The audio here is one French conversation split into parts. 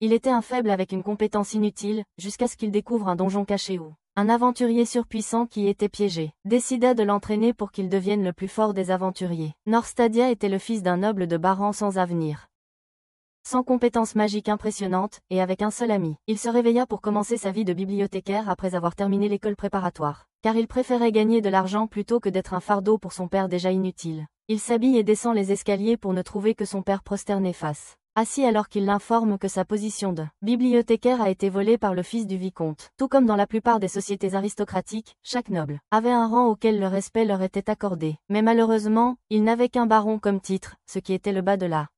Il était un faible avec une compétence inutile, jusqu'à ce qu'il découvre un donjon caché où un aventurier surpuissant qui y était piégé décida de l'entraîner pour qu'il devienne le plus fort des aventuriers. Norstadia était le fils d'un noble de Baran sans avenir, sans compétences magiques impressionnantes, et avec un seul ami. Il se réveilla pour commencer sa vie de bibliothécaire après avoir terminé l'école préparatoire, car il préférait gagner de l'argent plutôt que d'être un fardeau pour son père déjà inutile. Il s'habille et descend les escaliers pour ne trouver que son père prosterné face assis alors qu'il l'informe que sa position de bibliothécaire a été volée par le fils du vicomte. Tout comme dans la plupart des sociétés aristocratiques, chaque noble avait un rang auquel le respect leur était accordé. Mais malheureusement, il n'avait qu'un baron comme titre, ce qui était le bas de la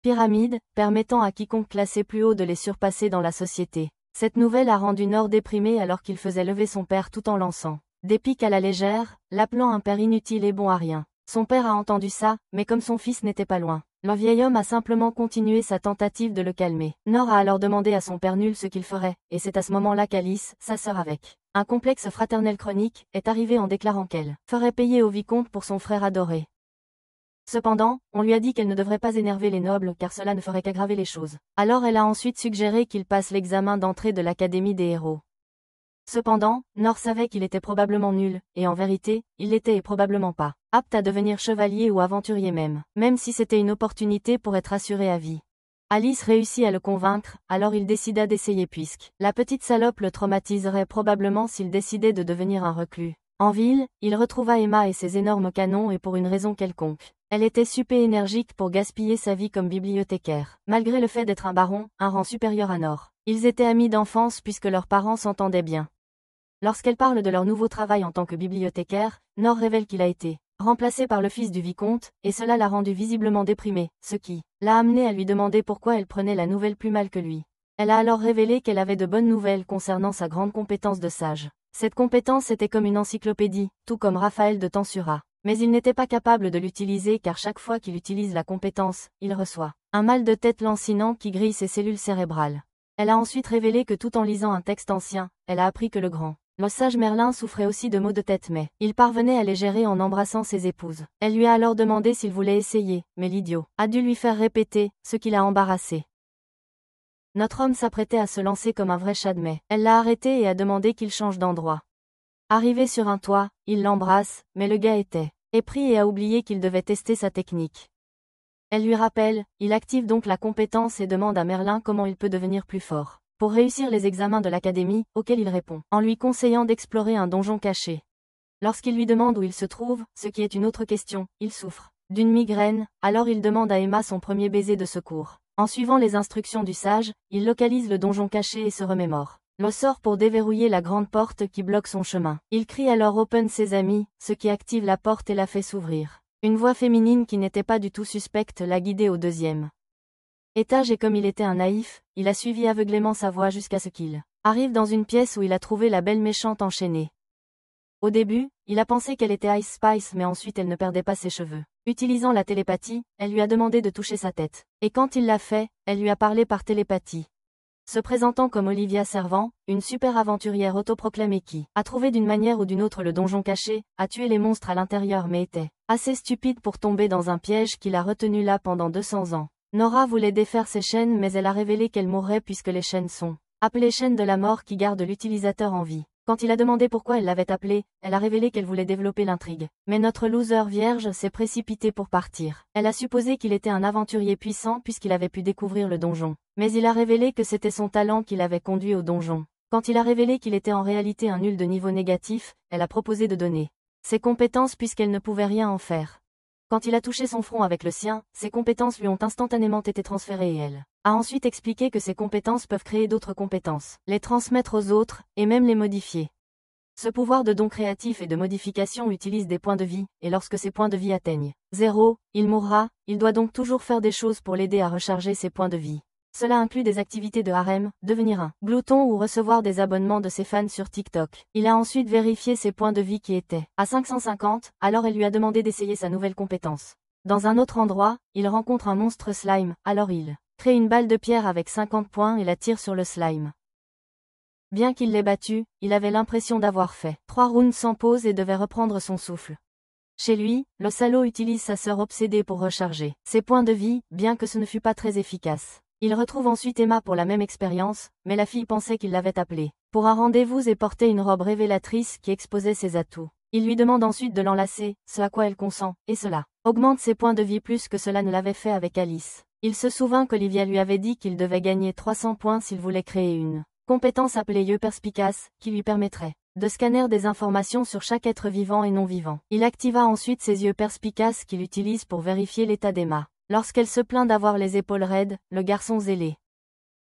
pyramide, permettant à quiconque classé plus haut de les surpasser dans la société. Cette nouvelle a rendu Nord déprimé alors qu'il faisait lever son père tout en lançant des piques à la légère, l'appelant un père inutile et bon à rien. Son père a entendu ça, mais comme son fils n'était pas loin, le vieil homme a simplement continué sa tentative de le calmer. Nord a alors demandé à son père nul ce qu'il ferait, et c'est à ce moment-là qu'Alice, sa sœur avec un complexe fraternel chronique, est arrivée en déclarant qu'elle ferait payer au vicomte pour son frère adoré. Cependant, on lui a dit qu'elle ne devrait pas énerver les nobles car cela ne ferait qu'aggraver les choses. Alors elle a ensuite suggéré qu'il passe l'examen d'entrée de l'Académie des héros. Cependant, Nord savait qu'il était probablement nul, et en vérité, il l'était et probablement pas apte à devenir chevalier ou aventurier même si c'était une opportunité pour être assuré à vie. Alice réussit à le convaincre, alors il décida d'essayer puisque la petite salope le traumatiserait probablement s'il décidait de devenir un reclus. En ville, il retrouva Emma et ses énormes canons et pour une raison quelconque. Elle était super énergique pour gaspiller sa vie comme bibliothécaire. Malgré le fait d'être un baron, un rang supérieur à Nord, ils étaient amis d'enfance puisque leurs parents s'entendaient bien. Lorsqu'elle parle de leur nouveau travail en tant que bibliothécaire, Nord révèle qu'il a été remplacé par le fils du vicomte, et cela l'a rendu visiblement déprimé, ce qui l'a amené à lui demander pourquoi elle prenait la nouvelle plus mal que lui. Elle a alors révélé qu'elle avait de bonnes nouvelles concernant sa grande compétence de sage. Cette compétence était comme une encyclopédie, tout comme Raphaël de Tansura. Mais il n'était pas capable de l'utiliser car chaque fois qu'il utilise la compétence, il reçoit un mal de tête lancinant qui grille ses cellules cérébrales. Elle a ensuite révélé que tout en lisant un texte ancien, elle a appris que le sage Merlin souffrait aussi de maux de tête mais il parvenait à les gérer en embrassant ses épouses. Elle lui a alors demandé s'il voulait essayer, mais l'idiot a dû lui faire répéter, ce qui l'a embarrassé. Notre homme s'apprêtait à se lancer comme un vrai Chadmet. Elle l'a arrêté et a demandé qu'il change d'endroit. Arrivé sur un toit, il l'embrasse, mais le gars était épris et a oublié qu'il devait tester sa technique. Elle lui rappelle, il active donc la compétence et demande à Merlin comment il peut devenir plus fort pour réussir les examens de l'académie, auxquels il répond, en lui conseillant d'explorer un donjon caché. Lorsqu'il lui demande où il se trouve, ce qui est une autre question, il souffre d'une migraine, alors il demande à Emma son premier baiser de secours. En suivant les instructions du sage, il localise le donjon caché et se remémore le sort pour déverrouiller la grande porte qui bloque son chemin. Il crie alors Open Sesame, ce qui active la porte et la fait s'ouvrir. Une voix féminine qui n'était pas du tout suspecte l'a guidé au deuxième étage et comme il était un naïf, il a suivi aveuglément sa voix jusqu'à ce qu'il arrive dans une pièce où il a trouvé la belle méchante enchaînée. Au début, il a pensé qu'elle était Ice Spice mais ensuite elle ne perdait pas ses cheveux. Utilisant la télépathie, elle lui a demandé de toucher sa tête. Et quand il l'a fait, elle lui a parlé par télépathie. Se présentant comme Olivia Servant, une super aventurière autoproclamée qui a trouvé d'une manière ou d'une autre le donjon caché, a tué les monstres à l'intérieur mais était assez stupide pour tomber dans un piège qui l'a retenue là pendant 200 ans. Nora voulait défaire ses chaînes mais elle a révélé qu'elle mourrait puisque les chaînes sont appelées chaînes de la mort qui gardent l'utilisateur en vie. Quand il a demandé pourquoi elle l'avait appelée, elle a révélé qu'elle voulait développer l'intrigue. Mais notre loser vierge s'est précipité pour partir. Elle a supposé qu'il était un aventurier puissant puisqu'il avait pu découvrir le donjon. Mais il a révélé que c'était son talent qui l'avait conduit au donjon. Quand il a révélé qu'il était en réalité un nul de niveau négatif, elle a proposé de donner ses compétences puisqu'elle ne pouvait rien en faire. Quand il a touché son front avec le sien, ses compétences lui ont instantanément été transférées et elle a ensuite expliqué que ces compétences peuvent créer d'autres compétences, les transmettre aux autres, et même les modifier. Ce pouvoir de don créatif et de modification utilise des points de vie, et lorsque ces points de vie atteignent 0, il mourra, il doit donc toujours faire des choses pour l'aider à recharger ses points de vie. Cela inclut des activités de harem, devenir un glouton ou recevoir des abonnements de ses fans sur TikTok. Il a ensuite vérifié ses points de vie qui étaient à 550, alors elle lui a demandé d'essayer sa nouvelle compétence. Dans un autre endroit, il rencontre un monstre slime, alors il crée une balle de pierre avec 50 points et la tire sur le slime. Bien qu'il l'ait battu, il avait l'impression d'avoir fait 3 rounds sans pause et devait reprendre son souffle. Chez lui, le salaud utilise sa sœur obsédée pour recharger ses points de vie, bien que ce ne fut pas très efficace. Il retrouve ensuite Emma pour la même expérience, mais la fille pensait qu'il l'avait appelée pour un rendez-vous et portait une robe révélatrice qui exposait ses atouts. Il lui demande ensuite de l'enlacer, ce à quoi elle consent, et cela augmente ses points de vie plus que cela ne l'avait fait avec Alice. Il se souvint qu'Olivia lui avait dit qu'il devait gagner 300 points s'il voulait créer une compétence appelée yeux perspicace, qui lui permettrait de scanner des informations sur chaque être vivant et non vivant. Il activa ensuite ses yeux perspicaces qu'il utilise pour vérifier l'état d'Emma. Lorsqu'elle se plaint d'avoir les épaules raides, le garçon zélé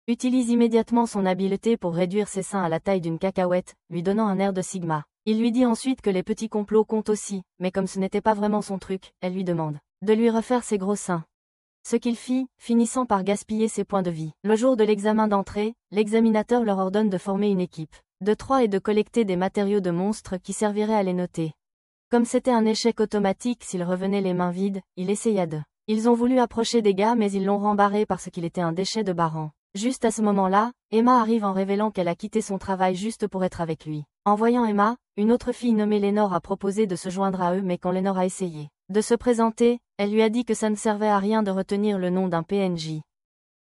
utilise immédiatement son habileté pour réduire ses seins à la taille d'une cacahuète, lui donnant un air de Sigma. Il lui dit ensuite que les petits complots comptent aussi, mais comme ce n'était pas vraiment son truc, elle lui demande de lui refaire ses gros seins. Ce qu'il fit, finissant par gaspiller ses points de vie. Le jour de l'examen d'entrée, l'examinateur leur ordonne de former une équipe de 3 et de collecter des matériaux de monstres qui serviraient à les noter. Comme c'était un échec automatique s'ils revenaient les mains vides, il essaya de. Ils ont voulu approcher des gars mais ils l'ont rembarré parce qu'il était un déchet de Baran. Juste à ce moment-là, Emma arrive en révélant qu'elle a quitté son travail juste pour être avec lui. En voyant Emma, une autre fille nommée Lénore a proposé de se joindre à eux mais quand Lénore a essayé de se présenter, elle lui a dit que ça ne servait à rien de retenir le nom d'un PNJ.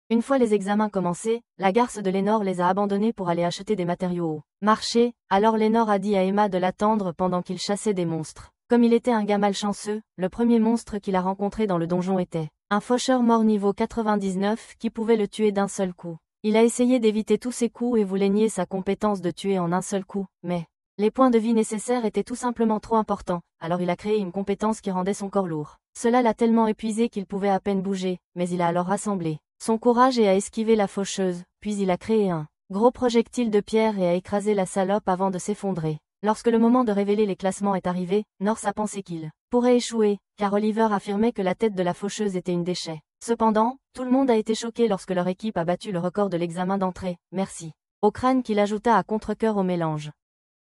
Une fois les examens commencés, la garce de Lénore les a abandonnés pour aller acheter des matériaux au marché, alors Lénore a dit à Emma de l'attendre pendant qu'il chassait des monstres. Comme il était un gars malchanceux, le premier monstre qu'il a rencontré dans le donjon était un faucheur mort niveau 99 qui pouvait le tuer d'un seul coup. Il a essayé d'éviter tous ses coups et voulait nier sa compétence de tuer en un seul coup, mais les points de vie nécessaires étaient tout simplement trop importants, alors il a créé une compétence qui rendait son corps lourd. Cela l'a tellement épuisé qu'il pouvait à peine bouger, mais il a alors rassemblé son courage et a esquivé la faucheuse, puis il a créé un gros projectile de pierre et a écrasé la salope avant de s'effondrer. Lorsque le moment de révéler les classements est arrivé, Norse a pensé qu'il pourrait échouer, car Oliver affirmait que la tête de la faucheuse était une déchet. Cependant, tout le monde a été choqué lorsque leur équipe a battu le record de l'examen d'entrée, merci au crâne qu'il ajouta à contre-cœur au mélange.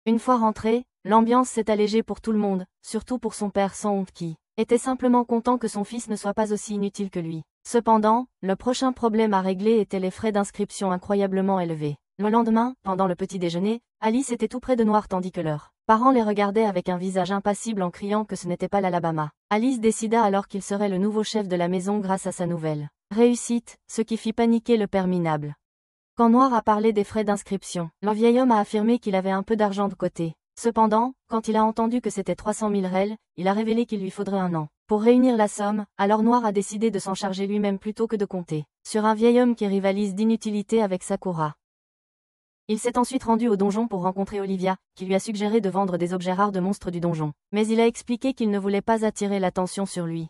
Une fois rentré, l'ambiance s'est allégée pour tout le monde, surtout pour son père sans honte qui était simplement content que son fils ne soit pas aussi inutile que lui. Cependant, le prochain problème à régler était les frais d'inscription incroyablement élevés. Le lendemain, pendant le petit déjeuner, Alice était tout près de Noir tandis que leurs parents les regardaient avec un visage impassible en criant que ce n'était pas l'Alabama. Alice décida alors qu'il serait le nouveau chef de la maison grâce à sa nouvelle réussite, ce qui fit paniquer le père minable. Quand Noir a parlé des frais d'inscription, le vieil homme a affirmé qu'il avait un peu d'argent de côté. Cependant, quand il a entendu que c'était 300 000 rels, il a révélé qu'il lui faudrait un an pour réunir la somme, alors Noir a décidé de s'en charger lui-même plutôt que de compter sur un vieil homme qui rivalise d'inutilité avec Sakura. Il s'est ensuite rendu au donjon pour rencontrer Olivia, qui lui a suggéré de vendre des objets rares de monstres du donjon. Mais il a expliqué qu'il ne voulait pas attirer l'attention sur lui.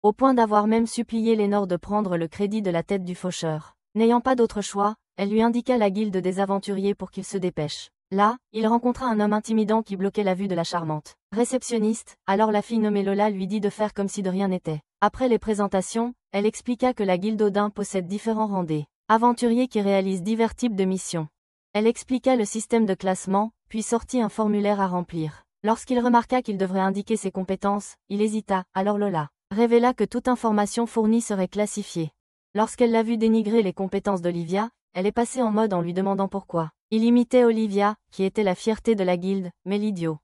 Au point d'avoir même supplié Lénore de prendre le crédit de la tête du faucheur. N'ayant pas d'autre choix, elle lui indiqua la guilde des aventuriers pour qu'il se dépêche. Là, il rencontra un homme intimidant qui bloquait la vue de la charmante réceptionniste, alors la fille nommée Lola lui dit de faire comme si de rien n'était. Après les présentations, elle expliqua que la guilde Odin possède différents rangs aventuriers qui réalisent divers types de missions. Elle expliqua le système de classement, puis sortit un formulaire à remplir. Lorsqu'il remarqua qu'il devrait indiquer ses compétences, il hésita, alors Lola révéla que toute information fournie serait classifiée. Lorsqu'elle l'a vu dénigrer les compétences d'Olivia, elle est passée en mode en lui demandant pourquoi. Il imitait Olivia, qui était la fierté de la guilde, mais l'idiot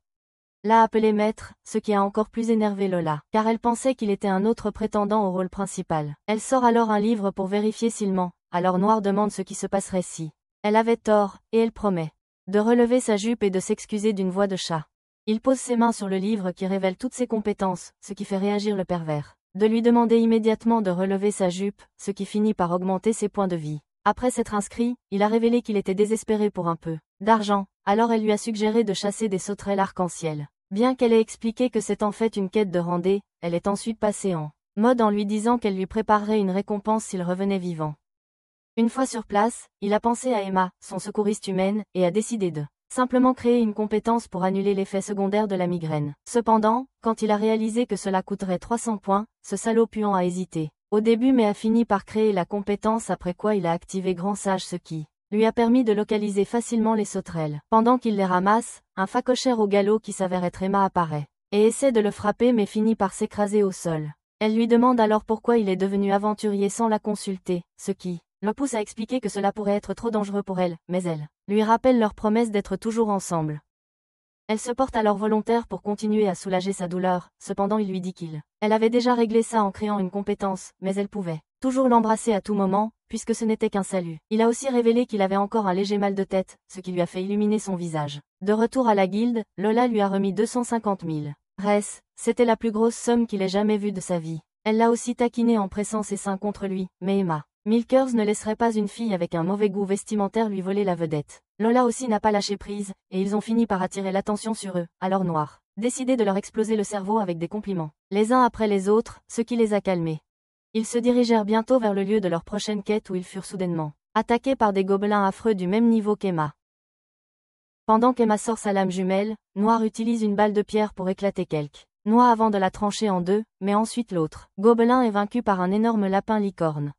l'a appelé maître, ce qui a encore plus énervé Lola, car elle pensait qu'il était un autre prétendant au rôle principal. Elle sort alors un livre pour vérifier s'il ment, alors Noir demande ce qui se passerait si elle avait tort, et elle promet de relever sa jupe et de s'excuser d'une voix de chat. Il pose ses mains sur le livre qui révèle toutes ses compétences, ce qui fait réagir le pervers. De lui demander immédiatement de relever sa jupe, ce qui finit par augmenter ses points de vie. Après s'être inscrit, il a révélé qu'il était désespéré pour un peu d'argent, alors elle lui a suggéré de chasser des sauterelles arc-en-ciel. Bien qu'elle ait expliqué que c'est en fait une quête de rendez, elle est ensuite passée en mode en lui disant qu'elle lui préparerait une récompense s'il revenait vivant. Une fois sur place, il a pensé à Emma, son secouriste humaine, et a décidé de simplement créer une compétence pour annuler l'effet secondaire de la migraine. Cependant, quand il a réalisé que cela coûterait 300 points, ce salaud puant a hésité au début mais a fini par créer la compétence après quoi il a activé Grand Sage ce qui lui a permis de localiser facilement les sauterelles. Pendant qu'il les ramasse, un phacochère au galop qui s'avère être Emma apparaît et essaie de le frapper mais finit par s'écraser au sol. Elle lui demande alors pourquoi il est devenu aventurier sans la consulter, ce qui le pousse à expliquer que cela pourrait être trop dangereux pour elle, mais elle lui rappelle leur promesse d'être toujours ensemble. Elle se porte alors volontaire pour continuer à soulager sa douleur, cependant il lui dit elle avait déjà réglé ça en créant une compétence, mais elle pouvait toujours l'embrasser à tout moment, puisque ce n'était qu'un salut. Il a aussi révélé qu'il avait encore un léger mal de tête, ce qui lui a fait illuminer son visage. De retour à la guilde, Lola lui a remis 250 000 res, c'était la plus grosse somme qu'il ait jamais vue de sa vie. Elle l'a aussi taquiné en pressant ses seins contre lui, mais Emma Milkers ne laisserait pas une fille avec un mauvais goût vestimentaire lui voler la vedette. Lola aussi n'a pas lâché prise, et ils ont fini par attirer l'attention sur eux, alors Noir décidé de leur exploser le cerveau avec des compliments, les uns après les autres, ce qui les a calmés. Ils se dirigèrent bientôt vers le lieu de leur prochaine quête où ils furent soudainement attaqués par des gobelins affreux du même niveau qu'Emma. Pendant qu'Emma sort sa lame jumelle, Noir utilise une balle de pierre pour éclater quelques noix avant de la trancher en deux, mais ensuite l'autre gobelin est vaincu par un énorme lapin licorne.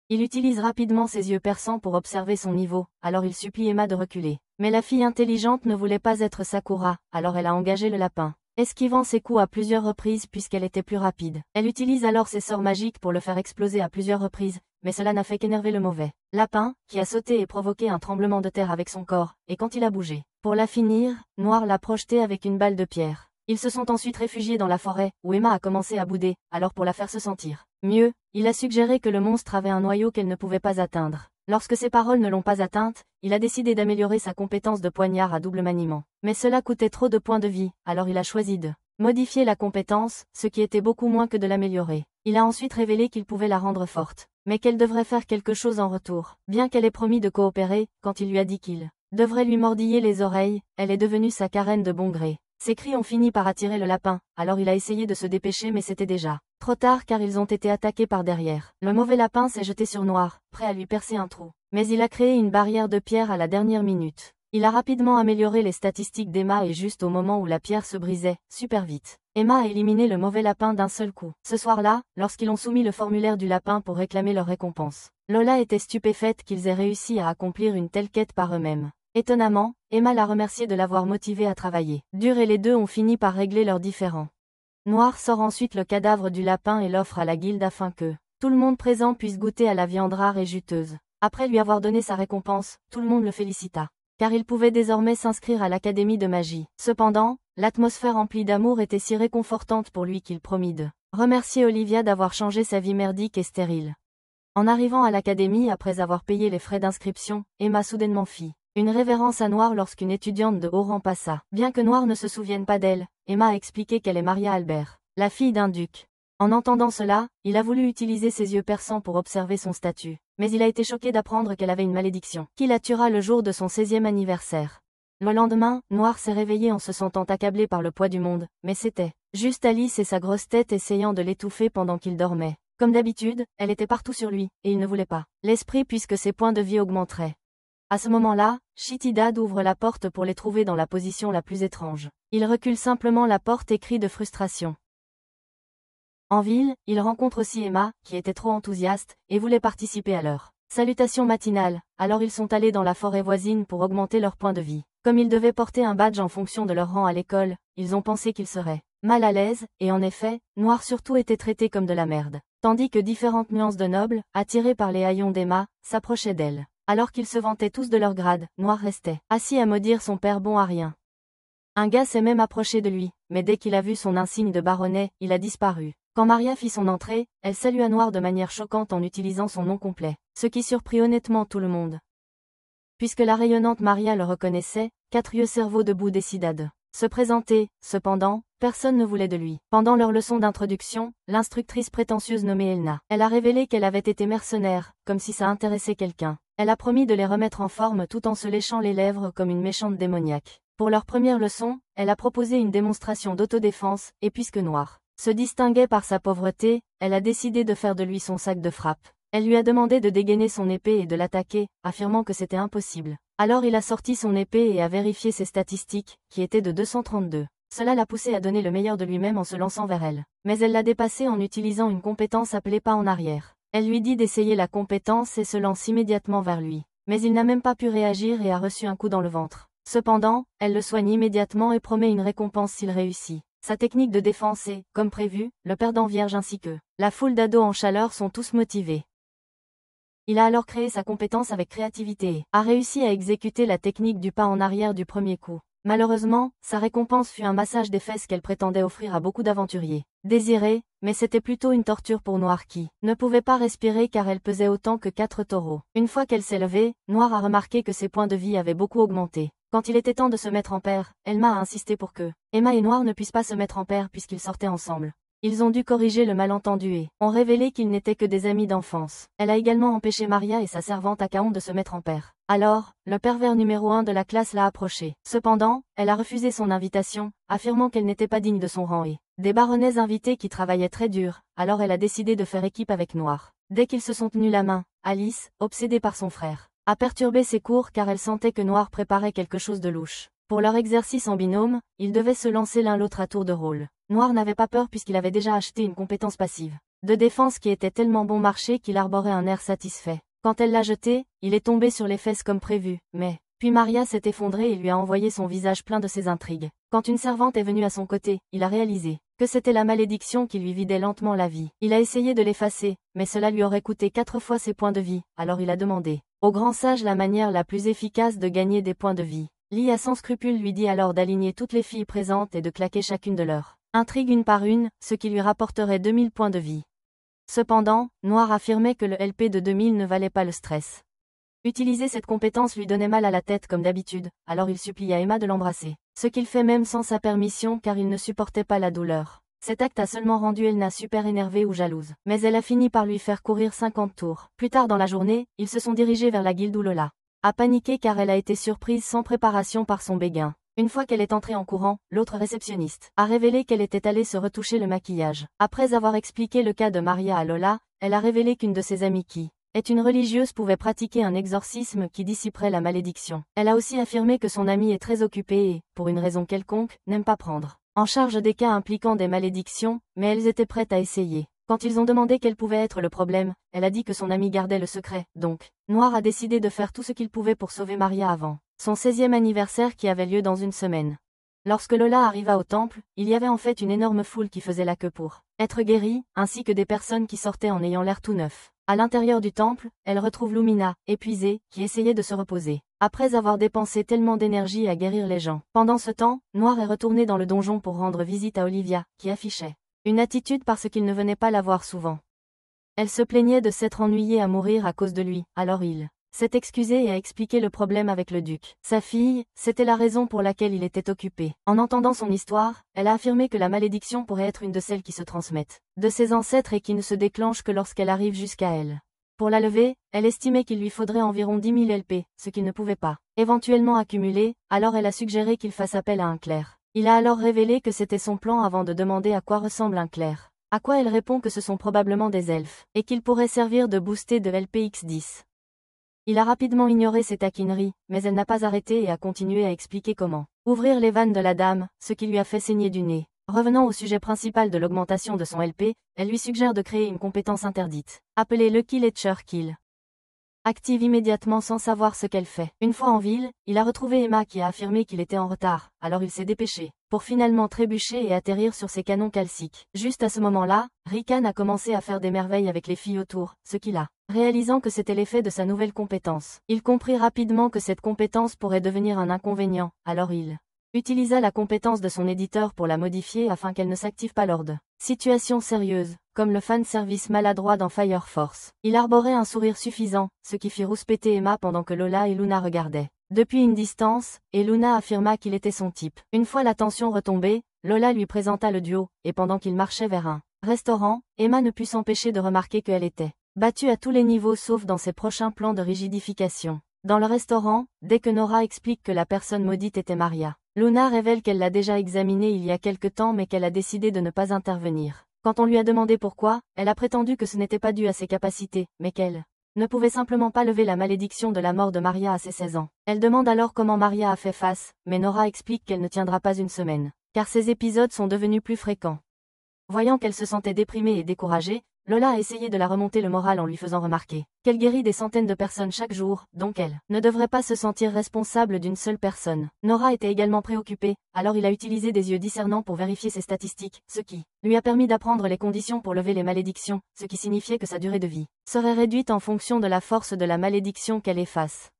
Il utilise rapidement ses yeux perçants pour observer son niveau, alors il supplie Emma de reculer. Mais la fille intelligente ne voulait pas être Sakura, alors elle a engagé le lapin, esquivant ses coups à plusieurs reprises puisqu'elle était plus rapide. Elle utilise alors ses sorts magiques pour le faire exploser à plusieurs reprises, mais cela n'a fait qu'énerver le mauvais lapin, qui a sauté et provoqué un tremblement de terre avec son corps, et quand il a bougé, pour la finir, Noir l'a projeté avec une balle de pierre. Ils se sont ensuite réfugiés dans la forêt, où Emma a commencé à bouder, alors pour la faire se sentir mieux, il a suggéré que le monstre avait un noyau qu'elle ne pouvait pas atteindre. Lorsque ses paroles ne l'ont pas atteinte, il a décidé d'améliorer sa compétence de poignard à double maniement. Mais cela coûtait trop de points de vie, alors il a choisi de modifier la compétence, ce qui était beaucoup moins que de l'améliorer. Il a ensuite révélé qu'il pouvait la rendre forte, mais qu'elle devrait faire quelque chose en retour. Bien qu'elle ait promis de coopérer, quand il lui a dit qu'il devrait lui mordiller les oreilles, elle est devenue sa carène de bon gré. Ses cris ont fini par attirer le lapin, alors il a essayé de se dépêcher mais c'était déjà trop tard car ils ont été attaqués par derrière. Le mauvais lapin s'est jeté sur Noir, prêt à lui percer un trou. Mais il a créé une barrière de pierre à la dernière minute. Il a rapidement amélioré les statistiques d'Emma et juste au moment où la pierre se brisait, super vite, Emma a éliminé le mauvais lapin d'un seul coup. Ce soir-là, lorsqu'ils ont soumis le formulaire du lapin pour réclamer leur récompense, Lola était stupéfaite qu'ils aient réussi à accomplir une telle quête par eux-mêmes. Étonnamment, Emma l'a remercié de l'avoir motivé à travailler dur et les deux ont fini par régler leurs différends. Noir sort ensuite le cadavre du lapin et l'offre à la guilde afin que tout le monde présent puisse goûter à la viande rare et juteuse. Après lui avoir donné sa récompense, tout le monde le félicita, car il pouvait désormais s'inscrire à l'académie de magie. Cependant, l'atmosphère emplie d'amour était si réconfortante pour lui qu'il promit de remercier Olivia d'avoir changé sa vie merdique et stérile. En arrivant à l'académie après avoir payé les frais d'inscription, Emma soudainement fit une révérence à Noir lorsqu'une étudiante de haut rang passa. Bien que Noir ne se souvienne pas d'elle, Emma a expliqué qu'elle est Maria Albert, la fille d'un duc. En entendant cela, il a voulu utiliser ses yeux perçants pour observer son statut. Mais il a été choqué d'apprendre qu'elle avait une malédiction, qui la tuera le jour de son 16e anniversaire. Le lendemain, Noir s'est réveillé en se sentant accablé par le poids du monde, mais c'était juste Alice et sa grosse tête essayant de l'étouffer pendant qu'il dormait. Comme d'habitude, elle était partout sur lui, et il ne voulait pas l'esprit puisque ses points de vie augmenteraient. À ce moment-là, Shitty Dad ouvre la porte pour les trouver dans la position la plus étrange. Il recule simplement la porte et crie de frustration. En ville, il rencontre aussi Emma, qui était trop enthousiaste, et voulait participer à leur salutation matinale, alors ils sont allés dans la forêt voisine pour augmenter leur point de vie. Comme ils devaient porter un badge en fonction de leur rang à l'école, ils ont pensé qu'ils seraient mal à l'aise, et en effet, Noir surtout était traité comme de la merde. Tandis que différentes nuances de nobles, attirés par les haillons d'Emma, s'approchaient d'elle. Alors qu'ils se vantaient tous de leur grade, Noir restait assis à maudire son père bon à rien. Un gars s'est même approché de lui, mais dès qu'il a vu son insigne de baronnet, il a disparu. Quand Maria fit son entrée, elle salua Noir de manière choquante en utilisant son nom complet, ce qui surprit honnêtement tout le monde. Puisque la rayonnante Maria le reconnaissait, 4 yeux cerveaux debout décida de se présenter, cependant, personne ne voulait de lui. Pendant leur leçon d'introduction, l'instructrice prétentieuse nommée Elna, elle a révélé qu'elle avait été mercenaire, comme si ça intéressait quelqu'un. Elle a promis de les remettre en forme tout en se léchant les lèvres comme une méchante démoniaque. Pour leur première leçon, elle a proposé une démonstration d'autodéfense, et puisque Noir se distinguait par sa pauvreté, elle a décidé de faire de lui son sac de frappe. Elle lui a demandé de dégainer son épée et de l'attaquer, affirmant que c'était impossible. Alors il a sorti son épée et a vérifié ses statistiques, qui étaient de 232. Cela l'a poussé à donner le meilleur de lui-même en se lançant vers elle. Mais elle l'a dépassé en utilisant une compétence appelée pas en arrière. Elle lui dit d'essayer la compétence et se lance immédiatement vers lui. Mais il n'a même pas pu réagir et a reçu un coup dans le ventre. Cependant, elle le soigne immédiatement et promet une récompense s'il réussit. Sa technique de défense est, comme prévu, le perdant vierge ainsi que la foule d'ados en chaleur sont tous motivés. Il a alors créé sa compétence avec créativité et a réussi à exécuter la technique du pas en arrière du premier coup. Malheureusement, sa récompense fut un massage des fesses qu'elle prétendait offrir à beaucoup d'aventuriers. Désirée, mais c'était plutôt une torture pour Noir qui ne pouvait pas respirer car elle pesait autant que 4 taureaux. Une fois qu'elle s'est levée, Noir a remarqué que ses points de vie avaient beaucoup augmenté. Quand il était temps de se mettre en paire, Emma a insisté pour que Emma et Noir ne puissent pas se mettre en paire puisqu'ils sortaient ensemble. Ils ont dû corriger le malentendu et ont révélé qu'ils n'étaient que des amis d'enfance. Elle a également empêché Maria et sa servante Akaon de se mettre en paire. Alors, le pervers numéro 1 de la classe l'a approchée. Cependant, elle a refusé son invitation, affirmant qu'elle n'était pas digne de son rang et des baronnesses invitées qui travaillaient très dur, alors elle a décidé de faire équipe avec Noir. Dès qu'ils se sont tenus la main, Alice, obsédée par son frère, a perturbé ses cours car elle sentait que Noir préparait quelque chose de louche. Pour leur exercice en binôme, ils devaient se lancer l'un l'autre à tour de rôle. Noir n'avait pas peur puisqu'il avait déjà acheté une compétence passive de défense qui était tellement bon marché qu'il arborait un air satisfait. Quand elle l'a jeté, il est tombé sur les fesses comme prévu, mais puis Maria s'est effondrée et lui a envoyé son visage plein de ses intrigues. Quand une servante est venue à son côté, il a réalisé que c'était la malédiction qui lui vidait lentement la vie. Il a essayé de l'effacer, mais cela lui aurait coûté 4 fois ses points de vie, alors il a demandé au grand sage la manière la plus efficace de gagner des points de vie. Lia sans scrupule lui dit alors d'aligner toutes les filles présentes et de claquer chacune de leurs intrigues une par une, ce qui lui rapporterait 2000 points de vie. Cependant, Noir affirmait que le LP de 2000 ne valait pas le stress. Utiliser cette compétence lui donnait mal à la tête comme d'habitude, alors il supplia Emma de l'embrasser. Ce qu'il fait même sans sa permission car il ne supportait pas la douleur. Cet acte a seulement rendu Elna super énervée ou jalouse. Mais elle a fini par lui faire courir 50 tours. Plus tard dans la journée, ils se sont dirigés vers la guilde où Lola a paniqué car elle a été surprise sans préparation par son béguin. Une fois qu'elle est entrée en courant, l'autre réceptionniste a révélé qu'elle était allée se retoucher le maquillage. Après avoir expliqué le cas de Maria à Lola, elle a révélé qu'une de ses amies qui est une religieuse pouvait pratiquer un exorcisme qui dissiperait la malédiction. Elle a aussi affirmé que son amie est très occupée et, pour une raison quelconque, n'aime pas prendre en charge des cas impliquant des malédictions, mais elles étaient prêtes à essayer. Quand ils ont demandé quel pouvait être le problème, elle a dit que son amie gardait le secret, donc, Noir a décidé de faire tout ce qu'il pouvait pour sauver Maria avant son 16e anniversaire qui avait lieu dans une semaine. Lorsque Lola arriva au temple, il y avait en fait une énorme foule qui faisait la queue pour être guérie, ainsi que des personnes qui sortaient en ayant l'air tout neuf. À l'intérieur du temple, elle retrouve Lumina, épuisée, qui essayait de se reposer. Après avoir dépensé tellement d'énergie à guérir les gens. Pendant ce temps, Noir est retourné dans le donjon pour rendre visite à Olivia, qui affichait une attitude parce qu'il ne venait pas la voir souvent. Elle se plaignait de s'être ennuyée à mourir à cause de lui, alors il s'est excusé et a expliqué le problème avec le duc. Sa fille, c'était la raison pour laquelle il était occupé. En entendant son histoire, elle a affirmé que la malédiction pourrait être une de celles qui se transmettent de ses ancêtres et qui ne se déclenche que lorsqu'elle arrive jusqu'à elle. Pour la lever, elle estimait qu'il lui faudrait environ 10 000 LP, ce qu'il ne pouvait pas éventuellement accumuler, alors elle a suggéré qu'il fasse appel à un clerc. Il a alors révélé que c'était son plan avant de demander à quoi ressemble un clerc. À quoi elle répond que ce sont probablement des elfes, et qu'ils pourraient servir de booster de LPX10. Il a rapidement ignoré ses taquineries, mais elle n'a pas arrêté et a continué à expliquer comment ouvrir les vannes de la dame, ce qui lui a fait saigner du nez. Revenant au sujet principal de l'augmentation de son LP, elle lui suggère de créer une compétence interdite, appelée Lucky Letcher Kill. Active immédiatement sans savoir ce qu'elle fait. Une fois en ville, il a retrouvé Emma qui a affirmé qu'il était en retard, alors il s'est dépêché, pour finalement trébucher et atterrir sur ses canons calciques. Juste à ce moment-là, Rikan a commencé à faire des merveilles avec les filles autour, ce qu'il a réalisant que c'était l'effet de sa nouvelle compétence. Il comprit rapidement que cette compétence pourrait devenir un inconvénient, alors il utilisa la compétence de son éditeur pour la modifier afin qu'elle ne s'active pas lors de situations sérieuses, comme le fanservice maladroit dans Fire Force. Il arborait un sourire suffisant, ce qui fit rouspéter Emma pendant que Lola et Luna regardaient depuis une distance, et Luna affirma qu'il était son type. Une fois la tension retombée, Lola lui présenta le duo, et pendant qu'ils marchaient vers un restaurant, Emma ne put s'empêcher de remarquer qu'elle était battue à tous les niveaux sauf dans ses prochains plans de rigidification. Dans le restaurant, dès que Nora explique que la personne maudite était Maria, Luna révèle qu'elle l'a déjà examinée il y a quelque temps mais qu'elle a décidé de ne pas intervenir. Quand on lui a demandé pourquoi, elle a prétendu que ce n'était pas dû à ses capacités, mais qu'elle ne pouvait simplement pas lever la malédiction de la mort de Maria à ses 16 ans. Elle demande alors comment Maria a fait face, mais Nora explique qu'elle ne tiendra pas une semaine, car ces épisodes sont devenus plus fréquents. Voyant qu'elle se sentait déprimée et découragée, Lola a essayé de la remonter le moral en lui faisant remarquer qu'elle guérit des centaines de personnes chaque jour, donc elle ne devrait pas se sentir responsable d'une seule personne. Nora était également préoccupée, alors il a utilisé des yeux discernants pour vérifier ses statistiques, ce qui lui a permis d'apprendre les conditions pour lever les malédictions, ce qui signifiait que sa durée de vie serait réduite en fonction de la force de la malédiction qu'elle efface.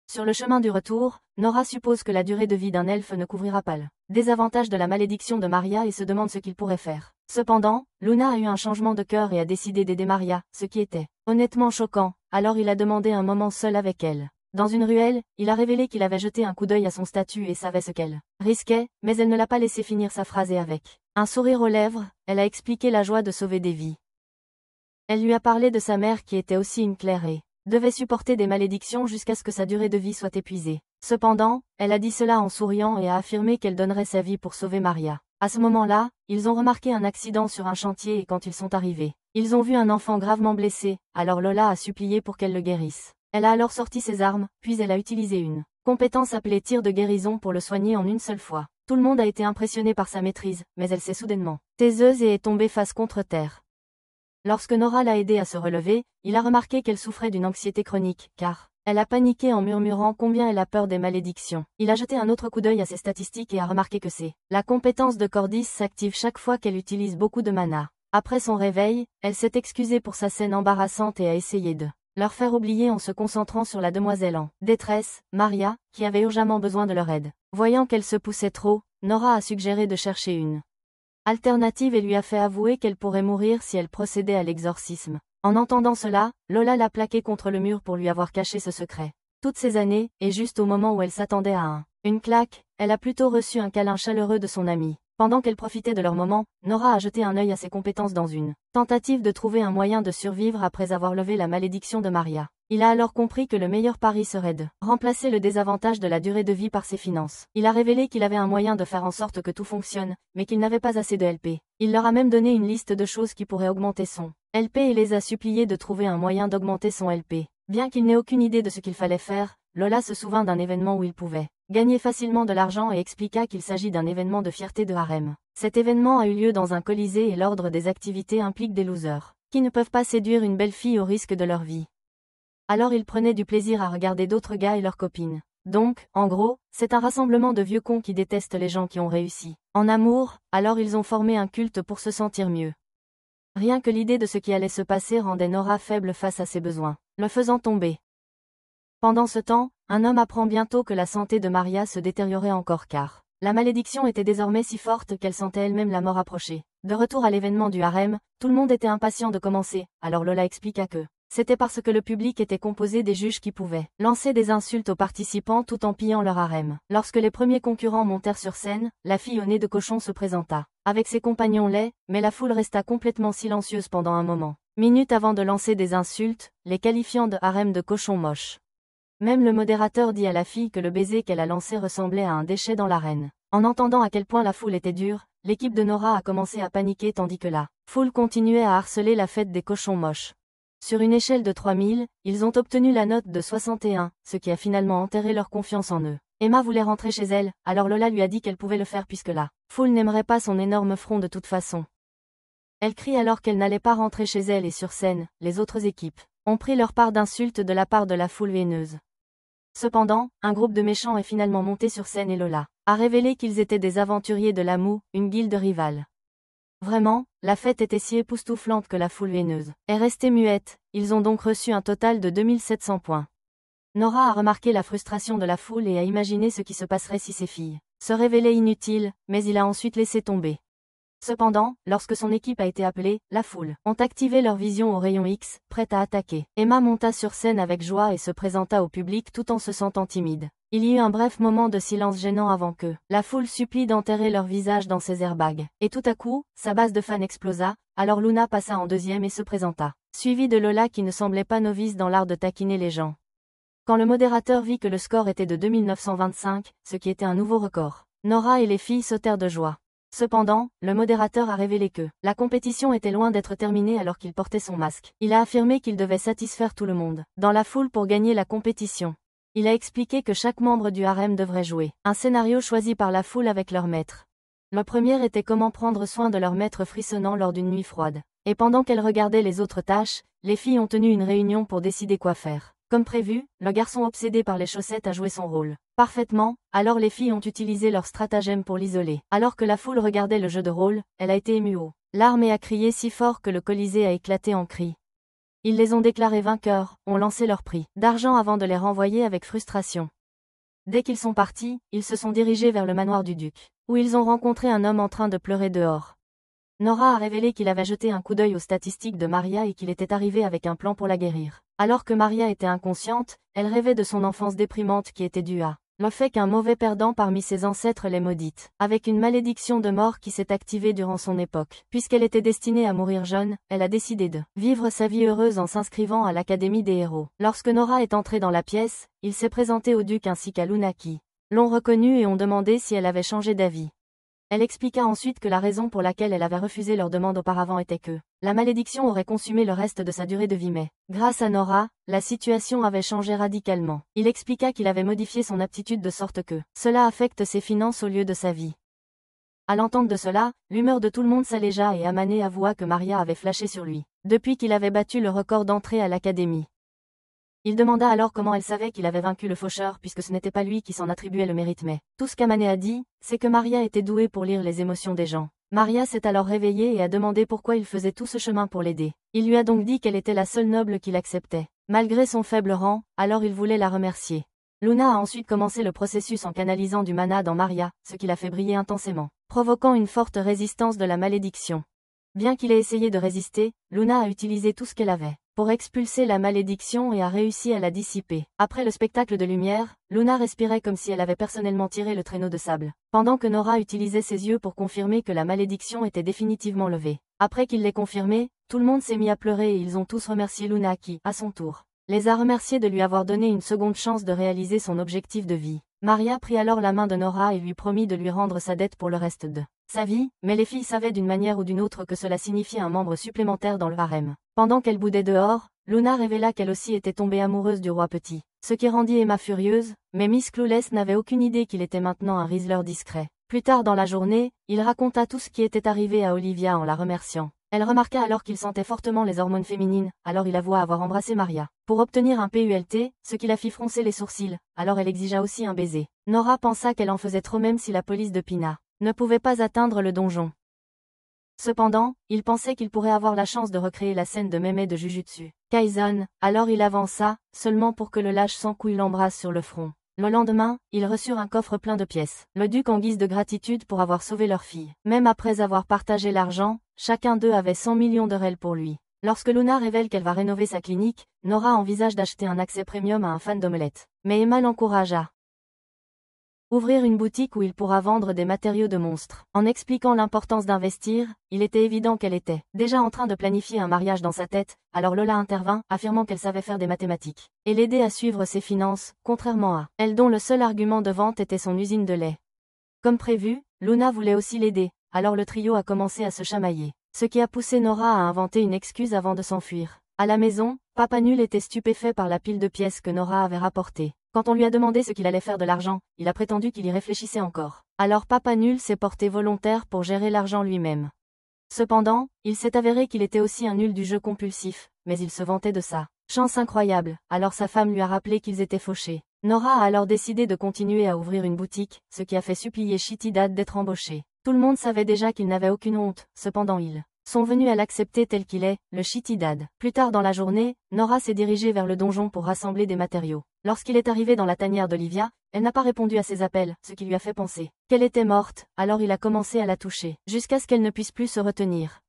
Sur le chemin du retour, Nora suppose que la durée de vie d'un elfe ne couvrira pas le désavantage de la malédiction de Maria et se demande ce qu'il pourrait faire. Cependant, Luna a eu un changement de cœur et a décidé d'aider Maria, ce qui était honnêtement choquant, alors il a demandé un moment seul avec elle. Dans une ruelle, il a révélé qu'il avait jeté un coup d'œil à son statut et savait ce qu'elle risquait, mais elle ne l'a pas laissé finir sa phrase et avec un sourire aux lèvres, elle a expliqué la joie de sauver des vies. Elle lui a parlé de sa mère qui était aussi une clerc et devait supporter des malédictions jusqu'à ce que sa durée de vie soit épuisée. Cependant, elle a dit cela en souriant et a affirmé qu'elle donnerait sa vie pour sauver Maria. À ce moment-là, ils ont remarqué un accident sur un chantier et quand ils sont arrivés, ils ont vu un enfant gravement blessé, alors Lola a supplié pour qu'elle le guérisse. Elle a alors sorti ses armes, puis elle a utilisé une compétence appelée tir de guérison pour le soigner en une seule fois. Tout le monde a été impressionné par sa maîtrise, mais elle s'est soudainement taiseuse et est tombée face contre terre. Lorsque Nora l'a aidée à se relever, il a remarqué qu'elle souffrait d'une anxiété chronique, car elle a paniqué en murmurant combien elle a peur des malédictions. Il a jeté un autre coup d'œil à ses statistiques et a remarqué que la compétence de Cordis s'active chaque fois qu'elle utilise beaucoup de mana. Après son réveil, elle s'est excusée pour sa scène embarrassante et a essayé de leur faire oublier en se concentrant sur la demoiselle en détresse, Maria, qui avait urgemment besoin de leur aide. Voyant qu'elle se poussait trop, Nora a suggéré de chercher une alternative et lui a fait avouer qu'elle pourrait mourir si elle procédait à l'exorcisme. En entendant cela, Lola l'a plaqué contre le mur pour lui avoir caché ce secret. Toutes ces années, et juste au moment où elle s'attendait à une claque, elle a plutôt reçu un câlin chaleureux de son amie. Pendant qu'elle profitait de leur moment, Nora a jeté un œil à ses compétences dans une tentative de trouver un moyen de survivre après avoir levé la malédiction de Maria. Il a alors compris que le meilleur pari serait de remplacer le désavantage de la durée de vie par ses finances. Il a révélé qu'il avait un moyen de faire en sorte que tout fonctionne, mais qu'il n'avait pas assez de LP. Il leur a même donné une liste de choses qui pourraient augmenter son LP et les a suppliés de trouver un moyen d'augmenter son LP. Bien qu'il n'ait aucune idée de ce qu'il fallait faire, Lola se souvint d'un événement où il pouvait gagner facilement de l'argent et expliqua qu'il s'agit d'un événement de fierté de harem. Cet événement a eu lieu dans un colisée et l'ordre des activités implique des losers, qui ne peuvent pas séduire une belle fille au risque de leur vie. Alors ils prenaient du plaisir à regarder d'autres gars et leurs copines. Donc, en gros, c'est un rassemblement de vieux cons qui détestent les gens qui ont réussi en amour, alors ils ont formé un culte pour se sentir mieux. Rien que l'idée de ce qui allait se passer rendait Nora faible face à ses besoins, le faisant tomber. Pendant ce temps, un homme apprend bientôt que la santé de Maria se détériorait encore car la malédiction était désormais si forte qu'elle sentait elle-même la mort approcher. De retour à l'événement du harem, tout le monde était impatient de commencer, alors Lola expliqua que c'était parce que le public était composé des juges qui pouvaient lancer des insultes aux participants tout en pillant leur harem. Lorsque les premiers concurrents montèrent sur scène, la fille au nez de cochon se présenta avec ses compagnons laids, mais la foule resta complètement silencieuse pendant un moment. Minutes avant de lancer des insultes, les qualifiant de harem de cochon moche. Même le modérateur dit à la fille que le baiser qu'elle a lancé ressemblait à un déchet dans l'arène. En entendant à quel point la foule était dure, l'équipe de Nora a commencé à paniquer tandis que la foule continuait à harceler la fête des cochons moches. Sur une échelle de 3000, ils ont obtenu la note de 61, ce qui a finalement enterré leur confiance en eux. Emma voulait rentrer chez elle, alors Lola lui a dit qu'elle pouvait le faire puisque la foule n'aimerait pas son énorme front de toute façon. Elle crie alors qu'elle n'allait pas rentrer chez elle et sur scène, les autres équipes ont pris leur part d'insultes de la part de la foule haineuse. Cependant, un groupe de méchants est finalement monté sur scène et Lola a révélé qu'ils étaient des aventuriers de l'Amou, une guilde rivale. Vraiment, la fête était si époustouflante que la foule haineuse est restée muette, ils ont donc reçu un total de 2700 points. Nora a remarqué la frustration de la foule et a imaginé ce qui se passerait si ses filles se révélaient inutiles, mais il a ensuite laissé tomber. Cependant, lorsque son équipe a été appelée, la foule ont activé leur vision au rayon X, prête à attaquer. Emma monta sur scène avec joie et se présenta au public tout en se sentant timide. Il y eut un bref moment de silence gênant avant que la foule supplie d'enterrer leur visage dans ses airbags. Et tout à coup, sa base de fans explosa, alors Luna passa en deuxième et se présenta, suivie de Lola qui ne semblait pas novice dans l'art de taquiner les gens. Quand le modérateur vit que le score était de 2925, ce qui était un nouveau record, Nora et les filles sautèrent de joie. Cependant, le modérateur a révélé que la compétition était loin d'être terminée alors qu'il portait son masque. Il a affirmé qu'il devait satisfaire tout le monde dans la foule pour gagner la compétition. Il a expliqué que chaque membre du harem devrait jouer un scénario choisi par la foule avec leur maître. Le premier était comment prendre soin de leur maître frissonnant lors d'une nuit froide. Et pendant qu'elles regardaient les autres tâches, les filles ont tenu une réunion pour décider quoi faire. Comme prévu, le garçon obsédé par les chaussettes a joué son rôle parfaitement, alors les filles ont utilisé leur stratagème pour l'isoler. Alors que la foule regardait le jeu de rôle, elle a été émue aux larmes et a crié si fort que le Colisée a éclaté en cris. Ils les ont déclarés vainqueurs, ont lancé leur prix d'argent avant de les renvoyer avec frustration. Dès qu'ils sont partis, ils se sont dirigés vers le manoir du duc, où ils ont rencontré un homme en train de pleurer dehors. Nora a révélé qu'il avait jeté un coup d'œil aux statistiques de Maria et qu'il était arrivé avec un plan pour la guérir. Alors que Maria était inconsciente, elle rêvait de son enfance déprimante qui était due à le fait qu'un mauvais perdant parmi ses ancêtres l'ait maudite, avec une malédiction de mort qui s'est activée durant son époque. Puisqu'elle était destinée à mourir jeune, elle a décidé de vivre sa vie heureuse en s'inscrivant à l'Académie des héros. Lorsque Nora est entrée dans la pièce, il s'est présenté au duc ainsi qu'à Luna qui l'ont reconnue et ont demandé si elle avait changé d'avis. Elle expliqua ensuite que la raison pour laquelle elle avait refusé leur demande auparavant était que la malédiction aurait consumé le reste de sa durée de vie mais, grâce à Nora, la situation avait changé radicalement. Il expliqua qu'il avait modifié son aptitude de sorte que cela affecte ses finances au lieu de sa vie. À l'entente de cela, l'humeur de tout le monde s'allégea et Amané avoua que Maria avait flashé sur lui, depuis qu'il avait battu le record d'entrée à l'académie. Il demanda alors comment elle savait qu'il avait vaincu le faucheur puisque ce n'était pas lui qui s'en attribuait le mérite mais tout ce qu'Amané a dit, c'est que Maria était douée pour lire les émotions des gens. Maria s'est alors réveillée et a demandé pourquoi il faisait tout ce chemin pour l'aider. Il lui a donc dit qu'elle était la seule noble qui l'acceptait. Malgré son faible rang, alors il voulait la remercier. Luna a ensuite commencé le processus en canalisant du mana dans Maria, ce qui l'a fait briller intensément, provoquant une forte résistance de la malédiction. Bien qu'il ait essayé de résister, Luna a utilisé tout ce qu'elle avait pour expulser la malédiction et a réussi à la dissiper. Après le spectacle de lumière, Luna respirait comme si elle avait personnellement tiré le traîneau de sable, pendant que Nora utilisait ses yeux pour confirmer que la malédiction était définitivement levée. Après qu'il l'ait confirmé, tout le monde s'est mis à pleurer et ils ont tous remercié Luna qui, à son tour, les a remerciés de lui avoir donné une seconde chance de réaliser son objectif de vie. Maria prit alors la main de Nora et lui promit de lui rendre sa dette pour le reste de sa vie, mais les filles savaient d'une manière ou d'une autre que cela signifiait un membre supplémentaire dans le harem. Pendant qu'elle boudait dehors, Luna révéla qu'elle aussi était tombée amoureuse du roi petit, ce qui rendit Emma furieuse, mais Miss Clueless n'avait aucune idée qu'il était maintenant un Rizzler discret. Plus tard dans la journée, il raconta tout ce qui était arrivé à Olivia en la remerciant. Elle remarqua alors qu'il sentait fortement les hormones féminines, alors il avoua avoir embrassé Maria. Pour obtenir un PULT, ce qui la fit froncer les sourcils, alors elle exigea aussi un baiser. Nora pensa qu'elle en faisait trop même si la police de Pina ne pouvait pas atteindre le donjon. Cependant, il pensait qu'il pourrait avoir la chance de recréer la scène de Mémé de Jujutsu Kaisen, alors il avança, seulement pour que le lâche sans couille l'embrasse sur le front. Le lendemain, ils reçurent un coffre plein de pièces. Le duc en guise de gratitude pour avoir sauvé leur fille. Même après avoir partagé l'argent, chacun d'eux avait 100 millions de rel pour lui. Lorsque Luna révèle qu'elle va rénover sa clinique, Nora envisage d'acheter un accès premium à un fan d'omelette. Mais Emma l'encouragea. Ouvrir une boutique où il pourra vendre des matériaux de monstres. En expliquant l'importance d'investir, il était évident qu'elle était déjà en train de planifier un mariage dans sa tête, alors Lola intervint, affirmant qu'elle savait faire des mathématiques, et l'aider à suivre ses finances, contrairement à elle dont le seul argument de vente était son usine de lait. Comme prévu, Luna voulait aussi l'aider, alors le trio a commencé à se chamailler, ce qui a poussé Nora à inventer une excuse avant de s'enfuir. À la maison, Papa Nul était stupéfait par la pile de pièces que Nora avait rapportées. Quand on lui a demandé ce qu'il allait faire de l'argent, il a prétendu qu'il y réfléchissait encore. Alors Papa Nul s'est porté volontaire pour gérer l'argent lui-même. Cependant, il s'est avéré qu'il était aussi un nul du jeu compulsif, mais il se vantait de sa chance incroyable, alors sa femme lui a rappelé qu'ils étaient fauchés. Nora a alors décidé de continuer à ouvrir une boutique, ce qui a fait supplier Shitty Dad d'être embauché. Tout le monde savait déjà qu'il n'avait aucune honte, cependant ils sont venus à l'accepter tel qu'il est, le Shitty Dad. Plus tard dans la journée, Nora s'est dirigée vers le donjon pour rassembler des matériaux. Lorsqu'il est arrivé dans la tanière d'Olivia, elle n'a pas répondu à ses appels, ce qui lui a fait penser qu'elle était morte, alors il a commencé à la toucher, jusqu'à ce qu'elle ne puisse plus se retenir.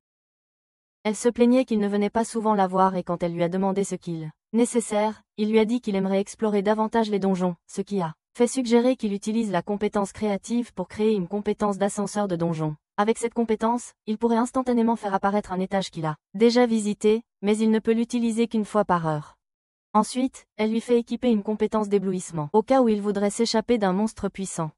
Elle se plaignait qu'il ne venait pas souvent la voir et quand elle lui a demandé ce qu'il nécessaire, il lui a dit qu'il aimerait explorer davantage les donjons, ce qui a fait suggérer qu'il utilise la compétence créative pour créer une compétence d'ascenseur de donjon. Avec cette compétence, il pourrait instantanément faire apparaître un étage qu'il a déjà visité, mais il ne peut l'utiliser qu'une fois par heure. Ensuite, elle lui fait équiper une compétence d'éblouissement, au cas où il voudrait s'échapper d'un monstre puissant.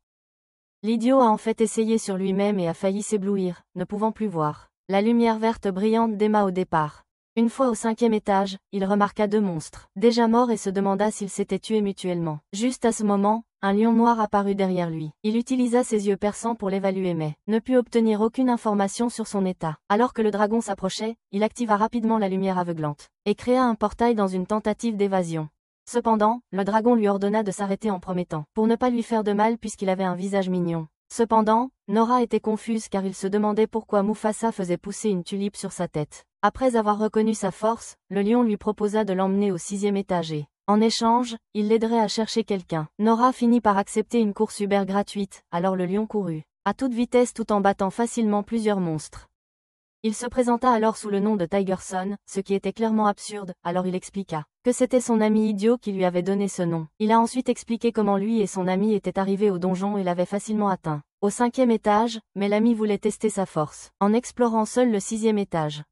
L'idiot a en fait essayé sur lui-même et a failli s'éblouir, ne pouvant plus voir la lumière verte brillante d'Emma au départ. Une fois au 5e étage, il remarqua 2 monstres, déjà morts et se demanda s'ils s'étaient tués mutuellement. Juste à ce moment, un lion noir apparut derrière lui. Il utilisa ses yeux perçants pour l'évaluer mais ne put obtenir aucune information sur son état. Alors que le dragon s'approchait, il activa rapidement la lumière aveuglante et créa un portail dans une tentative d'évasion. Cependant, le dragon lui ordonna de s'arrêter en promettant, pour ne pas lui faire de mal puisqu'il avait un visage mignon. Cependant, Nora était confuse car il se demandait pourquoi Mufasa faisait pousser une tulipe sur sa tête. Après avoir reconnu sa force, le lion lui proposa de l'emmener au 6e étage et, en échange, il l'aiderait à chercher quelqu'un. Nora finit par accepter une course Uber gratuite, alors le lion courut à toute vitesse tout en battant facilement plusieurs monstres. Il se présenta alors sous le nom de Tigerson, ce qui était clairement absurde, alors il expliqua que c'était son ami idiot qui lui avait donné ce nom. Il a ensuite expliqué comment lui et son ami étaient arrivés au donjon et l'avaient facilement atteint au 5e étage, mais l'ami voulait tester sa force, en explorant seul le 6e étage.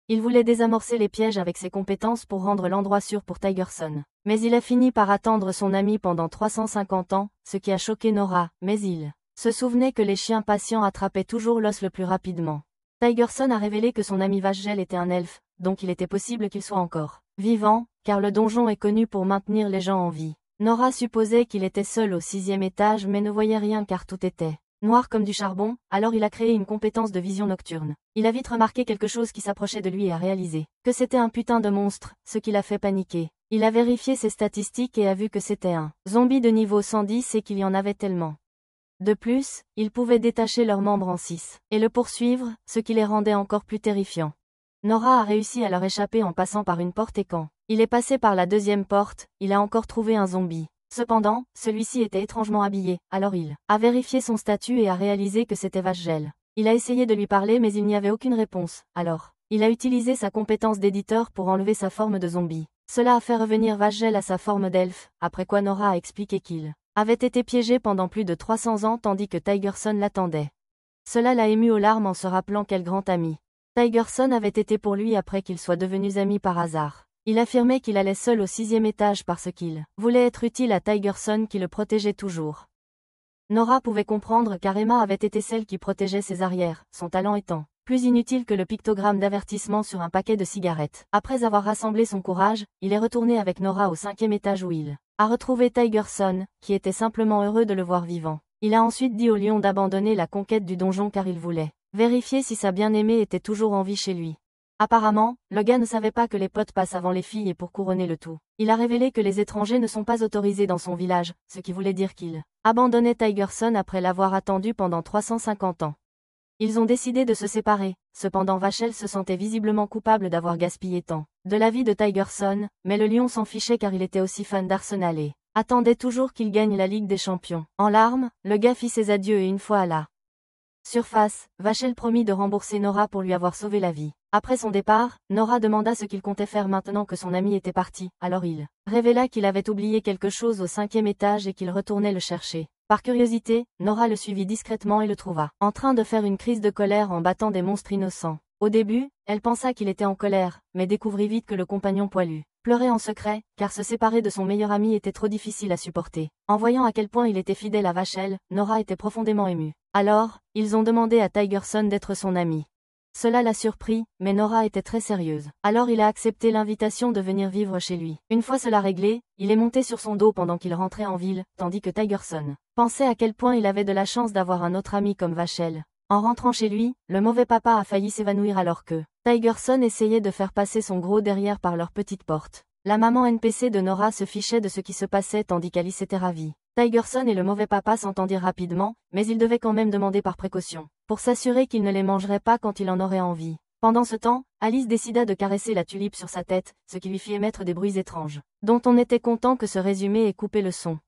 Il voulait désamorcer les pièges avec ses compétences pour rendre l'endroit sûr pour Tigerson. Mais il a fini par attendre son ami pendant 350 ans, ce qui a choqué Nora, mais il se souvenait que les chiens patients attrapaient toujours l'os le plus rapidement. Tigerson a révélé que son ami Vashj'el était un elfe, donc il était possible qu'il soit encore vivant, car le donjon est connu pour maintenir les gens en vie. Nora supposait qu'il était seul au 6e étage mais ne voyait rien car tout était noir comme du charbon, alors il a créé une compétence de vision nocturne. Il a vite remarqué quelque chose qui s'approchait de lui et a réalisé que c'était un putain de monstre, ce qui l'a fait paniquer. Il a vérifié ses statistiques et a vu que c'était un zombie de niveau 110 et qu'il y en avait tellement. De plus, ils pouvaient détacher leurs membres en 6 et le poursuivre, ce qui les rendait encore plus terrifiants. Nora a réussi à leur échapper en passant par une porte et quand il est passé par la 2e porte, il a encore trouvé un zombie. Cependant, celui-ci était étrangement habillé, alors il a vérifié son statut et a réalisé que c'était Vashj'el. Il a essayé de lui parler mais il n'y avait aucune réponse, alors il a utilisé sa compétence d'éditeur pour enlever sa forme de zombie. Cela a fait revenir Vashj'el à sa forme d'elfe, après quoi Nora a expliqué qu'il avait été piégé pendant plus de 300 ans tandis que Tigerson l'attendait. Cela l'a ému aux larmes en se rappelant quel grand ami Tigerson avait été pour lui après qu'ils soient devenus amis par hasard. Il affirmait qu'il allait seul au 6e étage parce qu'il voulait être utile à Tigerson qui le protégeait toujours. Nora pouvait comprendre car Emma avait été celle qui protégeait ses arrières, son talent étant plus inutile que le pictogramme d'avertissement sur un paquet de cigarettes. Après avoir rassemblé son courage, il est retourné avec Nora au 5e étage où il a retrouvé Tigerson, qui était simplement heureux de le voir vivant. Il a ensuite dit au lion d'abandonner la conquête du donjon car il voulait vérifier si sa bien-aimée était toujours en vie chez lui. Apparemment, le gars ne savait pas que les potes passent avant les filles et pour couronner le tout, il a révélé que les étrangers ne sont pas autorisés dans son village, ce qui voulait dire qu'il abandonnait Tigerson après l'avoir attendu pendant 350 ans. Ils ont décidé de se séparer, cependant Vashj'el se sentait visiblement coupable d'avoir gaspillé tant de la vie de Tigerson, mais le lion s'en fichait car il était aussi fan d'Arsenal et attendait toujours qu'il gagne la Ligue des Champions. En larmes, le gars fit ses adieux et une fois à la surface, Vashj'el promit de rembourser Nora pour lui avoir sauvé la vie. Après son départ, Nora demanda ce qu'il comptait faire maintenant que son ami était parti, alors il révéla qu'il avait oublié quelque chose au 5e étage et qu'il retournait le chercher. Par curiosité, Nora le suivit discrètement et le trouva en train de faire une crise de colère en battant des monstres innocents. Au début, elle pensa qu'il était en colère, mais découvrit vite que le compagnon poilu pleurait en secret, car se séparer de son meilleur ami était trop difficile à supporter. En voyant à quel point il était fidèle à Vashj'el, Nora était profondément émue. Alors, ils ont demandé à Tigerson d'être son ami. Cela l'a surpris, mais Nora était très sérieuse. Alors il a accepté l'invitation de venir vivre chez lui. Une fois cela réglé, il est monté sur son dos pendant qu'il rentrait en ville, tandis que Tigerson pensait à quel point il avait de la chance d'avoir un autre ami comme Vashj'el. En rentrant chez lui, le mauvais papa a failli s'évanouir alors que Tigerson essayait de faire passer son gros derrière par leur petite porte. La maman NPC de Nora se fichait de ce qui se passait tandis qu'Alice était ravie. Tigerson et le mauvais papa s'entendirent rapidement, mais il devait quand même demander par précaution, pour s'assurer qu'il ne les mangerait pas quand il en aurait envie. Pendant ce temps, Alice décida de caresser la tulipe sur sa tête, ce qui lui fit émettre des bruits étranges, dont on était content que ce résumé ait coupé le son.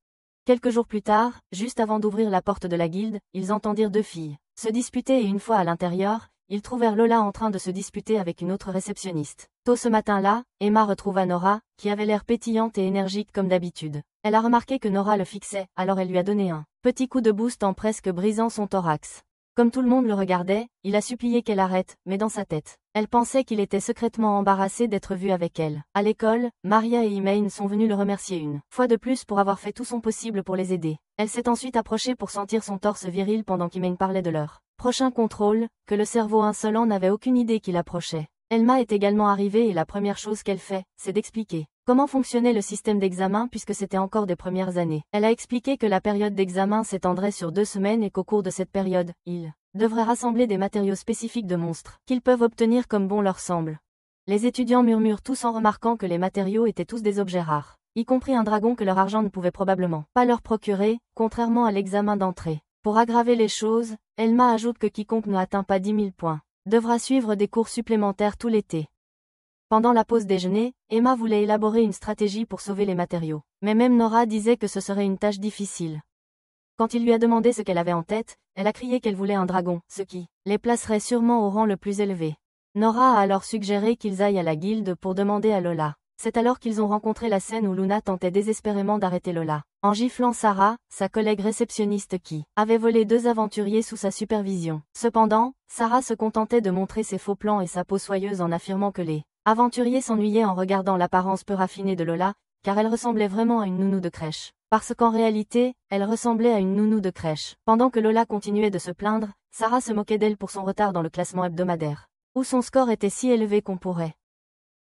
Quelques jours plus tard, juste avant d'ouvrir la porte de la guilde, ils entendirent deux filles se disputer et une fois à l'intérieur, ils trouvèrent Lola en train de se disputer avec une autre réceptionniste. Tôt ce matin-là, Emma retrouva Nora, qui avait l'air pétillante et énergique comme d'habitude. Elle a remarqué que Nora le fixait, alors elle lui a donné un petit coup de boost en presque brisant son thorax. Comme tout le monde le regardait, il a supplié qu'elle arrête, mais dans sa tête, elle pensait qu'il était secrètement embarrassé d'être vu avec elle. À l'école, Maria et Imaine sont venus le remercier une fois de plus pour avoir fait tout son possible pour les aider. Elle s'est ensuite approchée pour sentir son torse viril pendant qu'Imaine parlait de leur prochain contrôle, que le cerveau insolent n'avait aucune idée qu'il approchait. Elma est également arrivée et la première chose qu'elle fait, c'est d'expliquer comment fonctionnait le système d'examen puisque c'était encore des premières années. Elle a expliqué que la période d'examen s'étendrait sur 2 semaines et qu'au cours de cette période, ils devraient rassembler des matériaux spécifiques de monstres, qu'ils peuvent obtenir comme bon leur semble. Les étudiants murmurent tous en remarquant que les matériaux étaient tous des objets rares, y compris un dragon que leur argent ne pouvait probablement pas leur procurer, contrairement à l'examen d'entrée. Pour aggraver les choses, Elma ajoute que quiconque n'atteint pas 10 000 points devra suivre des cours supplémentaires tout l'été. Pendant la pause déjeuner, Emma voulait élaborer une stratégie pour sauver les matériaux. Mais même Nora disait que ce serait une tâche difficile. Quand il lui a demandé ce qu'elle avait en tête, elle a crié qu'elle voulait un dragon, ce qui les placerait sûrement au rang le plus élevé. Nora a alors suggéré qu'ils aillent à la guilde pour demander à Lola. C'est alors qu'ils ont rencontré la scène où Luna tentait désespérément d'arrêter Lola, en giflant Sarah, sa collègue réceptionniste qui avait volé 2 aventuriers sous sa supervision. Cependant, Sarah se contentait de montrer ses faux plans et sa peau soyeuse en affirmant que les aventuriers s'ennuyaient en regardant l'apparence peu raffinée de Lola, car elle ressemblait vraiment à une nounou de crèche. Parce qu'en réalité, elle ressemblait à une nounou de crèche. Pendant que Lola continuait de se plaindre, Sarah se moquait d'elle pour son retard dans le classement hebdomadaire, où son score était si élevé qu'on pourrait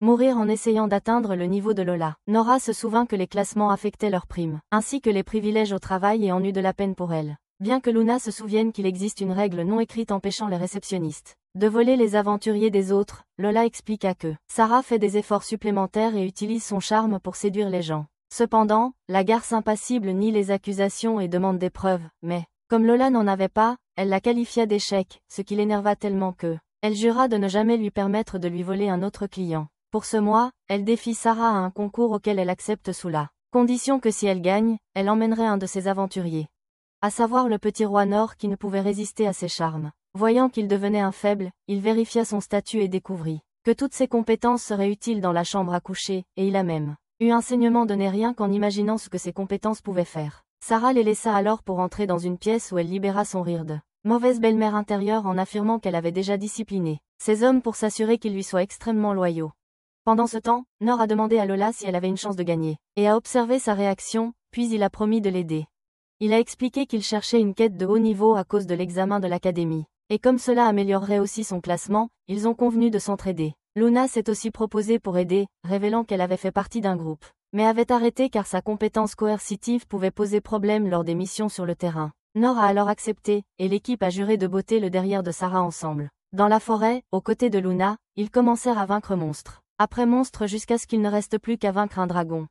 mourir en essayant d'atteindre le niveau de Lola. Nora se souvint que les classements affectaient leurs primes, ainsi que les privilèges au travail et en eut de la peine pour elle. Bien que Luna se souvienne qu'il existe une règle non écrite empêchant les réceptionnistes de voler les aventuriers des autres, Lola expliqua que Sarah fait des efforts supplémentaires et utilise son charme pour séduire les gens. Cependant, la garce impassible nie les accusations et demande des preuves, mais, comme Lola n'en avait pas, elle la qualifia d'échec, ce qui l'énerva tellement que elle jura de ne jamais lui permettre de lui voler un autre client. Pour ce mois, elle défie Sarah à un concours auquel elle accepte sous la condition que si elle gagne, elle emmènerait un de ses aventuriers. À savoir le petit roi Nord qui ne pouvait résister à ses charmes. Voyant qu'il devenait un faible, il vérifia son statut et découvrit que toutes ses compétences seraient utiles dans la chambre à coucher, et il a même eu un saignement donné rien qu'en imaginant ce que ses compétences pouvaient faire. Sarah les laissa alors pour entrer dans une pièce où elle libéra son rire de mauvaise belle-mère intérieure en affirmant qu'elle avait déjà discipliné ses hommes pour s'assurer qu'ils lui soient extrêmement loyaux. Pendant ce temps, Nord a demandé à Lola si elle avait une chance de gagner, et a observé sa réaction, puis il a promis de l'aider. Il a expliqué qu'il cherchait une quête de haut niveau à cause de l'examen de l'académie. Et comme cela améliorerait aussi son classement, ils ont convenu de s'entraider. Luna s'est aussi proposée pour aider, révélant qu'elle avait fait partie d'un groupe, mais avait arrêté car sa compétence coercitive pouvait poser problème lors des missions sur le terrain. Nord a alors accepté, et l'équipe a juré de botter le derrière de Sarah ensemble. Dans la forêt, aux côtés de Luna, ils commencèrent à vaincre monstre après monstre jusqu'à ce qu'il ne reste plus qu'à vaincre un dragon.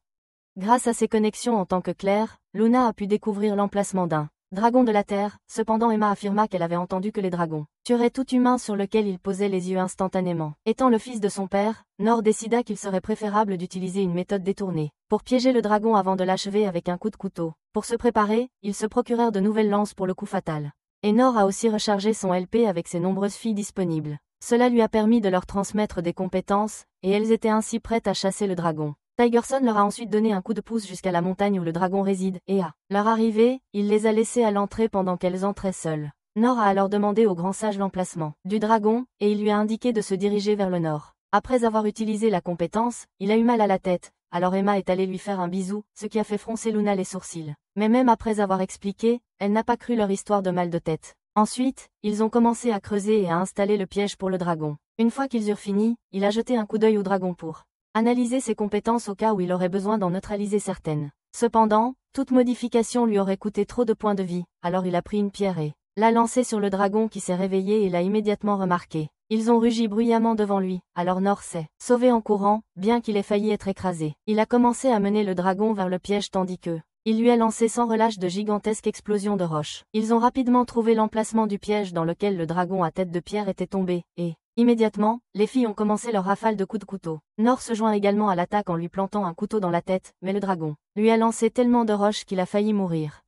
Grâce à ses connexions en tant que Claire, Luna a pu découvrir l'emplacement d'un dragon de la Terre. Cependant Emma affirma qu'elle avait entendu que les dragons tueraient tout humain sur lequel il posait les yeux instantanément. Étant le fils de son père, Nord décida qu'il serait préférable d'utiliser une méthode détournée pour piéger le dragon avant de l'achever avec un coup de couteau. Pour se préparer, ils se procurèrent de nouvelles lances pour le coup fatal. Et Nord a aussi rechargé son LP avec ses nombreuses filles disponibles. Cela lui a permis de leur transmettre des compétences, et elles étaient ainsi prêtes à chasser le dragon. Tigerson leur a ensuite donné un coup de pouce jusqu'à la montagne où le dragon réside, et à leur arrivée, il les a laissées à l'entrée pendant qu'elles entraient seules. Nord a alors demandé au grand sage l'emplacement du dragon, et il lui a indiqué de se diriger vers le nord. Après avoir utilisé la compétence, il a eu mal à la tête, alors Emma est allée lui faire un bisou, ce qui a fait froncer Luna les sourcils. Mais même après avoir expliqué, elle n'a pas cru leur histoire de mal de tête. Ensuite, ils ont commencé à creuser et à installer le piège pour le dragon. Une fois qu'ils eurent fini, il a jeté un coup d'œil au dragon pour analyser ses compétences au cas où il aurait besoin d'en neutraliser certaines. Cependant, toute modification lui aurait coûté trop de points de vie, alors il a pris une pierre et l'a lancée sur le dragon qui s'est réveillé et l'a immédiatement remarqué. Ils ont rugi bruyamment devant lui, alors Nord s'est sauvé en courant, bien qu'il ait failli être écrasé. Il a commencé à mener le dragon vers le piège tandis que il lui a lancé sans relâche de gigantesques explosions de roches. Ils ont rapidement trouvé l'emplacement du piège dans lequel le dragon à tête de pierre était tombé, et immédiatement, les filles ont commencé leur rafale de coups de couteau. Nord se joint également à l'attaque en lui plantant un couteau dans la tête, mais le dragon lui a lancé tellement de roches qu'il a failli mourir.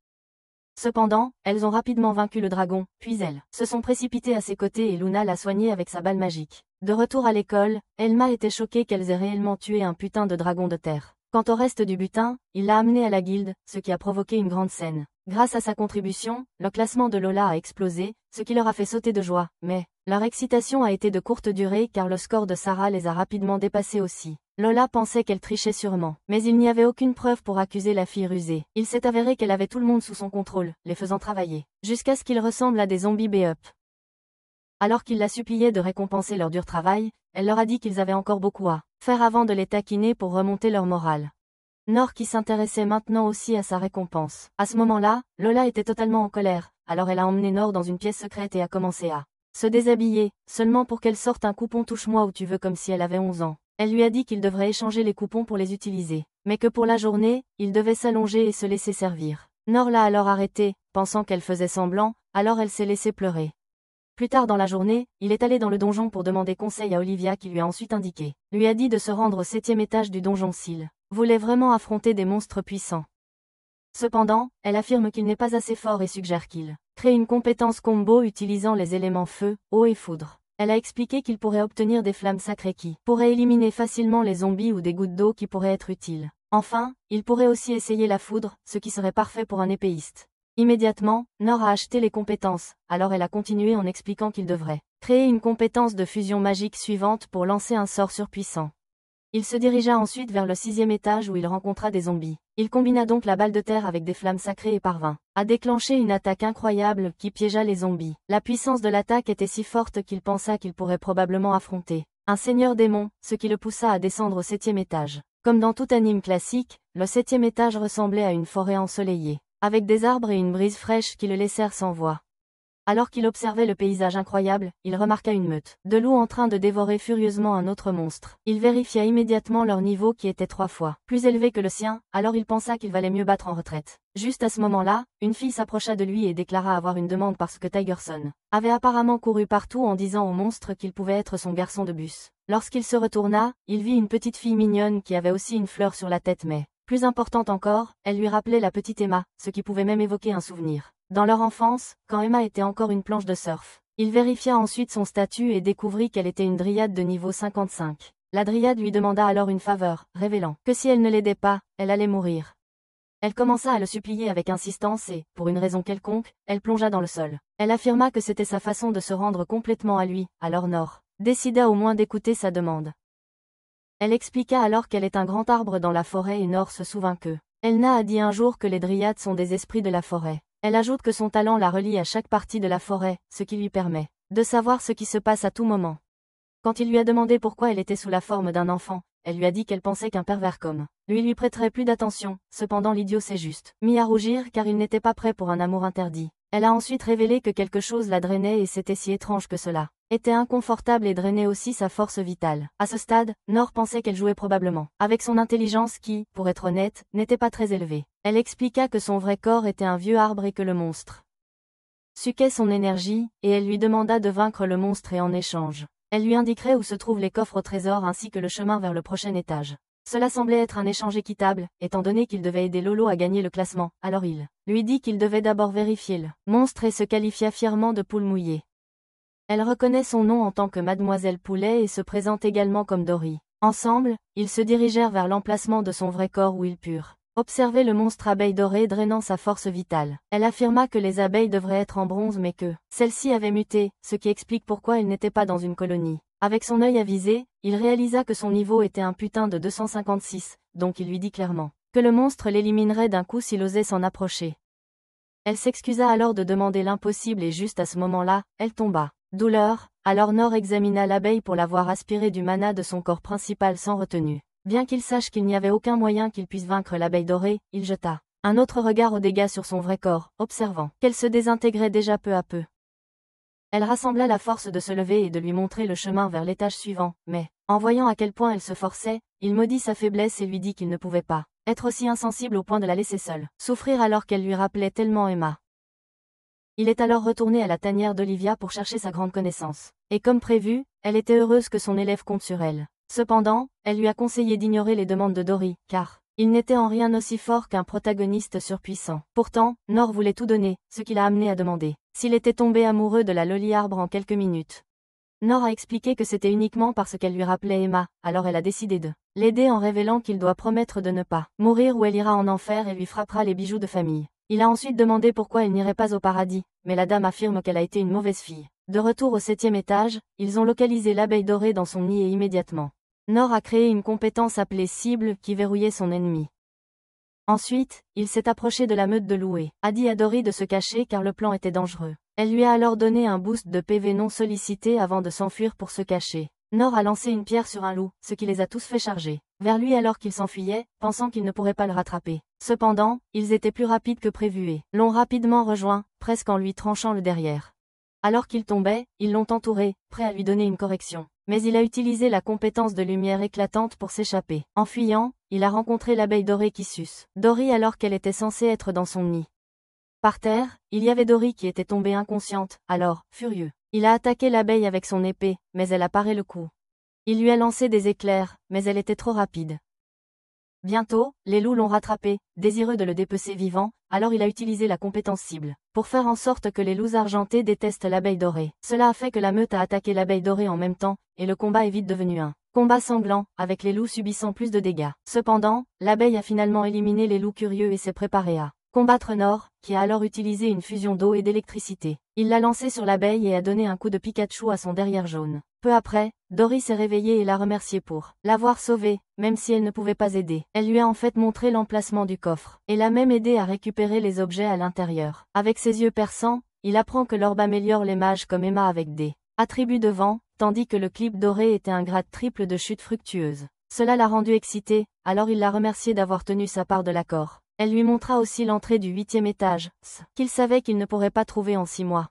Cependant, elles ont rapidement vaincu le dragon, puis elles se sont précipitées à ses côtés et Luna l'a soigné avec sa balle magique. De retour à l'école, Elma était choquée qu'elles aient réellement tué un putain de dragon de terre. Quant au reste du butin, il l'a amené à la guilde, ce qui a provoqué une grande scène. Grâce à sa contribution, le classement de Lola a explosé, ce qui leur a fait sauter de joie, mais leur excitation a été de courte durée car le score de Sarah les a rapidement dépassés aussi. Lola pensait qu'elle trichait sûrement, mais il n'y avait aucune preuve pour accuser la fille rusée. Il s'est avéré qu'elle avait tout le monde sous son contrôle, les faisant travailler, jusqu'à ce qu'ils ressemblent à des zombies B-up. Alors qu'il la suppliait de récompenser leur dur travail, elle leur a dit qu'ils avaient encore beaucoup à faire avant de les taquiner pour remonter leur morale. Nord qui s'intéressait maintenant aussi à sa récompense. À ce moment-là, Lola était totalement en colère, alors elle a emmené Nord dans une pièce secrète et a commencé à se déshabiller, seulement pour qu'elle sorte un coupon touche-moi où tu veux comme si elle avait 11 ans. Elle lui a dit qu'il devrait échanger les coupons pour les utiliser, mais que pour la journée, il devait s'allonger et se laisser servir. Nor l'a alors arrêtée, pensant qu'elle faisait semblant, alors elle s'est laissée pleurer. Plus tard dans la journée, il est allé dans le donjon pour demander conseil à Olivia qui lui a ensuite indiqué. Lui a dit de se rendre au 7e étage du donjon Seal. Voulait vraiment affronter des monstres puissants. Cependant, elle affirme qu'il n'est pas assez fort et suggère qu'il crée une compétence combo utilisant les éléments feu, eau et foudre. Elle a expliqué qu'il pourrait obtenir des flammes sacrées qui pourraient éliminer facilement les zombies ou des gouttes d'eau qui pourraient être utiles. Enfin, il pourrait aussi essayer la foudre, ce qui serait parfait pour un épéiste. Immédiatement, Nor a acheté les compétences, alors elle a continué en expliquant qu'il devrait créer une compétence de fusion magique suivante pour lancer un sort surpuissant. Il se dirigea ensuite vers le 6e étage où il rencontra des zombies. Il combina donc la balle de terre avec des flammes sacrées et parvint à déclencher une attaque incroyable qui piégea les zombies. La puissance de l'attaque était si forte qu'il pensa qu'il pourrait probablement affronter un seigneur démon, ce qui le poussa à descendre au 7e étage. Comme dans tout anime classique, le 7e étage ressemblait à une forêt ensoleillée, avec des arbres et une brise fraîche qui le laissèrent sans voix. Alors qu'il observait le paysage incroyable, il remarqua une meute de loups en train de dévorer furieusement un autre monstre. Il vérifia immédiatement leur niveau qui était 3 fois plus élevé que le sien, alors il pensa qu'il valait mieux battre en retraite. Juste à ce moment-là, une fille s'approcha de lui et déclara avoir une demande parce que Tigerson avait apparemment couru partout en disant au monstre qu'il pouvait être son garçon de bus. Lorsqu'il se retourna, il vit une petite fille mignonne qui avait aussi une fleur sur la tête mais, plus importante encore, elle lui rappelait la petite Emma, ce qui pouvait même évoquer un souvenir. Dans leur enfance, quand Emma était encore une planche de surf, il vérifia ensuite son statut et découvrit qu'elle était une dryade de niveau 55. La dryade lui demanda alors une faveur, révélant que si elle ne l'aidait pas, elle allait mourir. Elle commença à le supplier avec insistance et, pour une raison quelconque, elle plongea dans le sol. Elle affirma que c'était sa façon de se rendre complètement à lui, alors Nor décida au moins d'écouter sa demande. Elle expliqua alors qu'elle est un grand arbre dans la forêt et Nor se souvint que Elna a dit un jour que les dryades sont des esprits de la forêt. Elle ajoute que son talent la relie à chaque partie de la forêt, ce qui lui permet de savoir ce qui se passe à tout moment. Quand il lui a demandé pourquoi elle était sous la forme d'un enfant, elle lui a dit qu'elle pensait qu'un pervers comme lui prêterait plus d'attention, cependant l'idiot s'est juste mis à rougir car il n'était pas prêt pour un amour interdit. Elle a ensuite révélé que quelque chose la drainait et c'était si étrange que cela était inconfortable et drainait aussi sa force vitale. À ce stade, Nor pensait qu'elle jouait probablement avec son intelligence qui, pour être honnête, n'était pas très élevée. Elle expliqua que son vrai corps était un vieux arbre et que le monstre suquait son énergie, et elle lui demanda de vaincre le monstre et en échange, elle lui indiquerait où se trouvent les coffres au trésor ainsi que le chemin vers le prochain étage. Cela semblait être un échange équitable, étant donné qu'il devait aider Lolo à gagner le classement, alors il lui dit qu'il devait d'abord vérifier le monstre et se qualifia fièrement de poule mouillée. Elle reconnaît son nom en tant que Mademoiselle Poulet et se présente également comme Dory. Ensemble, ils se dirigèrent vers l'emplacement de son vrai corps où ils purent observer le monstre abeille dorée drainant sa force vitale. Elle affirma que les abeilles devraient être en bronze mais que celle-ci avait muté, ce qui explique pourquoi elle n'était pas dans une colonie. Avec son œil avisé, il réalisa que son niveau était un putain de 256, donc il lui dit clairement que le monstre l'éliminerait d'un coup s'il osait s'en approcher. Elle s'excusa alors de demander l'impossible et juste à ce moment-là, elle tomba. Douleur, alors Nor examina l'abeille pour la voir aspirer du mana de son corps principal sans retenue. Bien qu'il sache qu'il n'y avait aucun moyen qu'il puisse vaincre l'abeille dorée, il jeta un autre regard aux dégâts sur son vrai corps, observant qu'elle se désintégrait déjà peu à peu. Elle rassembla la force de se lever et de lui montrer le chemin vers l'étage suivant, mais, en voyant à quel point elle se forçait, il maudit sa faiblesse et lui dit qu'il ne pouvait pas être aussi insensible au point de la laisser seule, souffrir alors qu'elle lui rappelait tellement Emma. Il est alors retourné à la tanière d'Olivia pour chercher sa grande connaissance. Et comme prévu, elle était heureuse que son élève compte sur elle. Cependant, elle lui a conseillé d'ignorer les demandes de Dory, car il n'était en rien aussi fort qu'un protagoniste surpuissant. Pourtant, Nor voulait tout donner, ce qui l'a amené à demander s'il était tombé amoureux de la Loli Arbre en quelques minutes. Nor a expliqué que c'était uniquement parce qu'elle lui rappelait Emma, alors elle a décidé de l'aider en révélant qu'il doit promettre de ne pas mourir ou elle ira en enfer et lui frappera les bijoux de famille. Il a ensuite demandé pourquoi elle n'irait pas au paradis, mais la dame affirme qu'elle a été une mauvaise fille. De retour au 7e étage, ils ont localisé l'abeille dorée dans son nid et immédiatement, Nor a créé une compétence appelée cible qui verrouillait son ennemi. Ensuite, il s'est approché de la meute de loup et a dit à Dory de se cacher car le plan était dangereux. Elle lui a alors donné un boost de PV non sollicité avant de s'enfuir pour se cacher. Nor a lancé une pierre sur un loup, ce qui les a tous fait charger vers lui alors qu'il s'enfuyait, pensant qu'il ne pourrait pas le rattraper. Cependant, ils étaient plus rapides que prévu et l'ont rapidement rejoint, presque en lui tranchant le derrière. Alors qu'il tombait, ils l'ont entouré, prêts à lui donner une correction. Mais il a utilisé la compétence de lumière éclatante pour s'échapper. En fuyant, il a rencontré l'abeille dorée qui suce Dory alors qu'elle était censée être dans son nid. Par terre, il y avait Dory qui était tombée inconsciente, alors, furieux. Il a attaqué l'abeille avec son épée, mais elle a paré le coup. Il lui a lancé des éclairs, mais elle était trop rapide. Bientôt, les loups l'ont rattrapé, désireux de le dépecer vivant, alors il a utilisé la compétence cible, pour faire en sorte que les loups argentés détestent l'abeille dorée. Cela a fait que la meute a attaqué l'abeille dorée en même temps, et le combat est vite devenu un combat sanglant, avec les loups subissant plus de dégâts. Cependant, l'abeille a finalement éliminé les loups curieux et s'est préparée à combattre Nord, qui a alors utilisé une fusion d'eau et d'électricité. Il l'a lancé sur l'abeille et a donné un coup de Pikachu à son derrière jaune. Peu après, Dory s'est réveillée et l'a remercié pour l'avoir sauvée, même si elle ne pouvait pas aider. Elle lui a en fait montré l'emplacement du coffre, et l'a même aidé à récupérer les objets à l'intérieur. Avec ses yeux perçants, il apprend que l'orbe améliore les mages comme Emma avec des attributs de vent, tandis que le clip doré était un grade triple de chute fructueuse. Cela l'a rendu excité, alors il l'a remercié d'avoir tenu sa part de l'accord. Elle lui montra aussi l'entrée du 8e étage, qu'il savait qu'il ne pourrait pas trouver en 6 mois.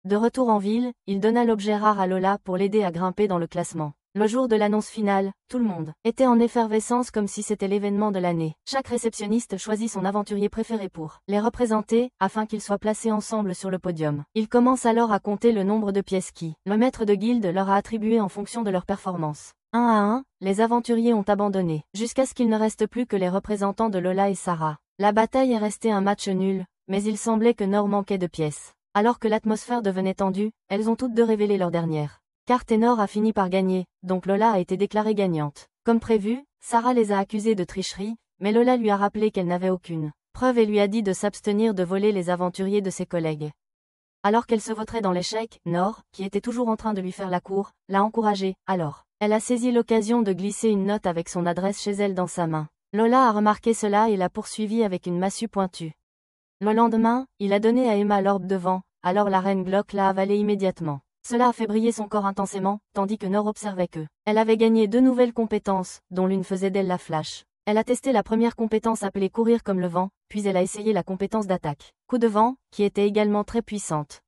De retour en ville, il donna l'objet rare à Lola pour l'aider à grimper dans le classement. Le jour de l'annonce finale, tout le monde était en effervescence comme si c'était l'événement de l'année. Chaque réceptionniste choisit son aventurier préféré pour les représenter, afin qu'ils soient placés ensemble sur le podium. Il commence alors à compter le nombre de pièces qui, le maître de guilde leur a attribué en fonction de leur performance. Un à un, les aventuriers ont abandonné, jusqu'à ce qu'il ne reste plus que les représentants de Lola et Sarah. La bataille est restée un match nul, mais il semblait que Nord manquait de pièces. Alors que l'atmosphère devenait tendue, elles ont toutes deux révélé leur dernière carte et Nord a fini par gagner, donc Lola a été déclarée gagnante. Comme prévu, Sarah les a accusés de tricherie, mais Lola lui a rappelé qu'elle n'avait aucune preuve et lui a dit de s'abstenir de voler les aventuriers de ses collègues. Alors qu'elle se vautrait dans l'échec, Nord, qui était toujours en train de lui faire la cour, l'a encouragée, alors. Elle a saisi l'occasion de glisser une note avec son adresse chez elle dans sa main. Lola a remarqué cela et l'a poursuivi avec une massue pointue. Le lendemain, il a donné à Emma l'orbe de vent, alors la reine Glock l'a avalé immédiatement. Cela a fait briller son corps intensément, tandis que Nord observait que elle avait gagné 2 nouvelles compétences, dont l'une faisait d'elle la flash. Elle a testé la première compétence appelée courir comme le vent, puis elle a essayé la compétence d'attaque, coup de vent, qui était également très puissante.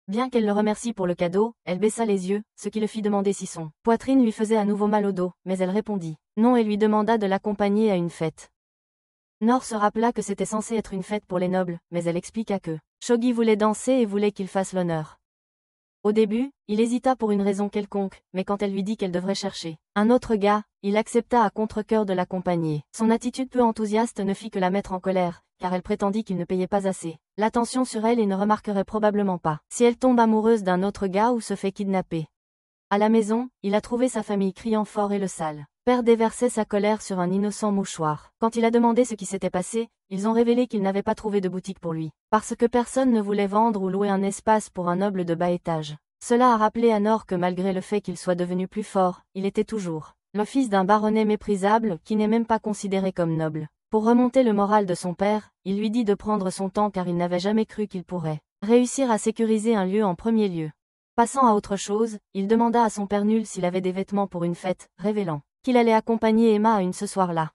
Bien qu'elle le remercie pour le cadeau, elle baissa les yeux, ce qui le fit demander si son poitrine lui faisait à nouveau mal au dos, mais elle répondit non et lui demanda de l'accompagner à une fête. Nord se rappela que c'était censé être une fête pour les nobles, mais elle expliqua que Shogi voulait danser et voulait qu'il fasse l'honneur. Au début, il hésita pour une raison quelconque, mais quand elle lui dit qu'elle devrait chercher un autre gars, il accepta à contre-cœur de l'accompagner. Son attitude peu enthousiaste ne fit que la mettre en colère, car elle prétendit qu'il ne payait pas assez l'attention sur elle et ne remarquerait probablement pas si elle tombe amoureuse d'un autre gars ou se fait kidnapper. À la maison, il a trouvé sa famille criant fort et le sale père déversait sa colère sur un innocent mouchoir. Quand il a demandé ce qui s'était passé, ils ont révélé qu'ils n'avaient pas trouvé de boutique pour lui, parce que personne ne voulait vendre ou louer un espace pour un noble de bas étage. Cela a rappelé à Nord que malgré le fait qu'il soit devenu plus fort, il était toujours le fils d'un baronnet méprisable qui n'est même pas considéré comme noble. Pour remonter le moral de son père, il lui dit de prendre son temps car il n'avait jamais cru qu'il pourrait réussir à sécuriser un lieu en premier lieu. Passant à autre chose, il demanda à son père nul s'il avait des vêtements pour une fête, révélant qu'il allait accompagner Emma à une ce soir-là.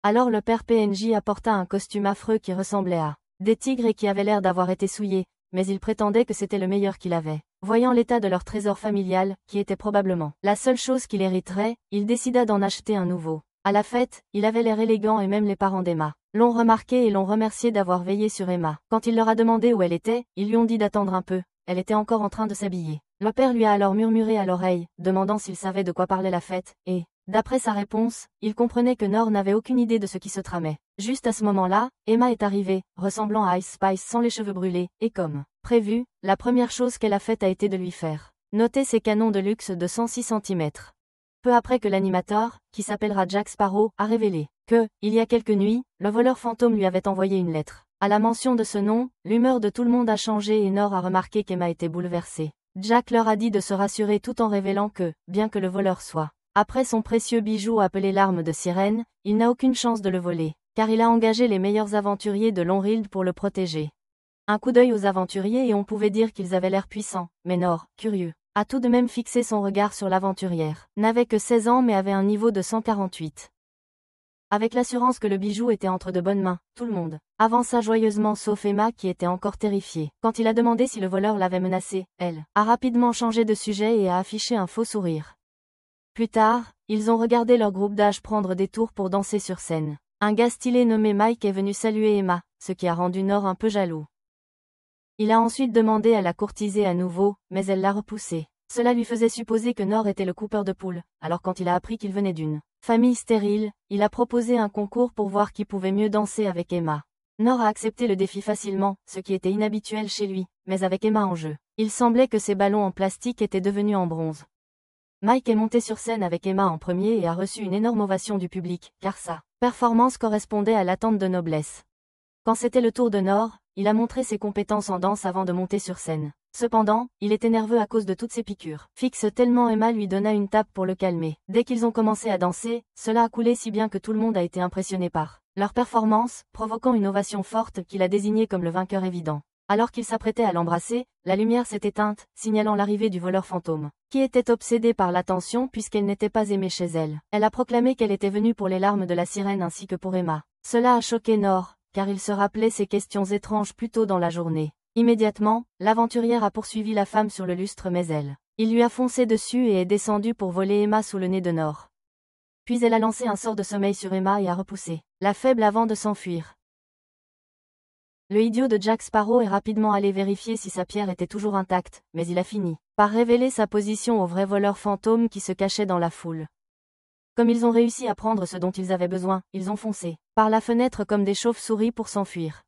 Alors le père PNJ apporta un costume affreux qui ressemblait à des tigres et qui avait l'air d'avoir été souillé, mais il prétendait que c'était le meilleur qu'il avait. Voyant l'état de leur trésor familial, qui était probablement la seule chose qu'il hériterait, il décida d'en acheter un nouveau. À la fête, il avait l'air élégant et même les parents d'Emma l'ont remarqué et l'ont remercié d'avoir veillé sur Emma. Quand il leur a demandé où elle était, ils lui ont dit d'attendre un peu. Elle était encore en train de s'habiller. Le père lui a alors murmuré à l'oreille, demandant s'il savait de quoi parlait la fête, et, d'après sa réponse, il comprenait que Nord n'avait aucune idée de ce qui se tramait. Juste à ce moment-là, Emma est arrivée, ressemblant à Ice Spice sans les cheveux brûlés, et comme prévu, la première chose qu'elle a faite a été de lui faire noter ses canons de luxe de 106 cm. Peu après que l'animateur, qui s'appellera Jack Sparrow, a révélé que, il y a quelques nuits, le voleur fantôme lui avait envoyé une lettre. À la mention de ce nom, l'humeur de tout le monde a changé et Nord a remarqué qu'Emma était bouleversée. Jack leur a dit de se rassurer tout en révélant que, bien que le voleur soit après son précieux bijou appelé l'arme de sirène, il n'a aucune chance de le voler, car il a engagé les meilleurs aventuriers de Longrild pour le protéger. Un coup d'œil aux aventuriers et on pouvait dire qu'ils avaient l'air puissants, mais Nord, curieux, a tout de même fixé son regard sur l'aventurière. N'avait que 16 ans mais avait un niveau de 148. Avec l'assurance que le bijou était entre de bonnes mains, tout le monde avança joyeusement sauf Emma qui était encore terrifiée. Quand il a demandé si le voleur l'avait menacée, elle a rapidement changé de sujet et a affiché un faux sourire. Plus tard, ils ont regardé leur groupe d'âge prendre des tours pour danser sur scène. Un gars stylé nommé Mike est venu saluer Emma, ce qui a rendu Nor un peu jaloux. Il a ensuite demandé à la courtiser à nouveau, mais elle l'a repoussé. Cela lui faisait supposer que Nor était le coupeur de poules, alors quand il a appris qu'il venait d'une famille stérile, il a proposé un concours pour voir qui pouvait mieux danser avec Emma. Nor a accepté le défi facilement, ce qui était inhabituel chez lui, mais avec Emma en jeu. Il semblait que ses ballons en plastique étaient devenus en bronze. Mike est monté sur scène avec Emma en premier et a reçu une énorme ovation du public, car sa performance correspondait à l'attente de noblesse. Quand c'était le tour de Nor, il a montré ses compétences en danse avant de monter sur scène. Cependant, il était nerveux à cause de toutes ses piqûres. Fixe tellement Emma lui donna une tape pour le calmer. Dès qu'ils ont commencé à danser, cela a coulé si bien que tout le monde a été impressionné par leur performance, provoquant une ovation forte qu'il a désigné comme le vainqueur évident. Alors qu'il s'apprêtait à l'embrasser, la lumière s'est éteinte, signalant l'arrivée du voleur fantôme, qui était obsédé par l'attention puisqu'elle n'était pas aimée chez elle. Elle a proclamé qu'elle était venue pour les larmes de la sirène ainsi que pour Emma. Cela a choqué Nor, car il se rappelait ces questions étranges plus tôt dans la journée. Immédiatement, l'aventurière a poursuivi la femme sur le lustre mais il lui a foncé dessus et est descendu pour voler Emma sous le nez de Nor. Puis elle a lancé un sort de sommeil sur Emma et a repoussé la faible avant de s'enfuir. Le idiot de Jack Sparrow est rapidement allé vérifier si sa pierre était toujours intacte, mais il a fini par révéler sa position au vrai voleur fantôme qui se cachait dans la foule. Comme ils ont réussi à prendre ce dont ils avaient besoin, ils ont foncé par la fenêtre comme des chauves-souris pour s'enfuir.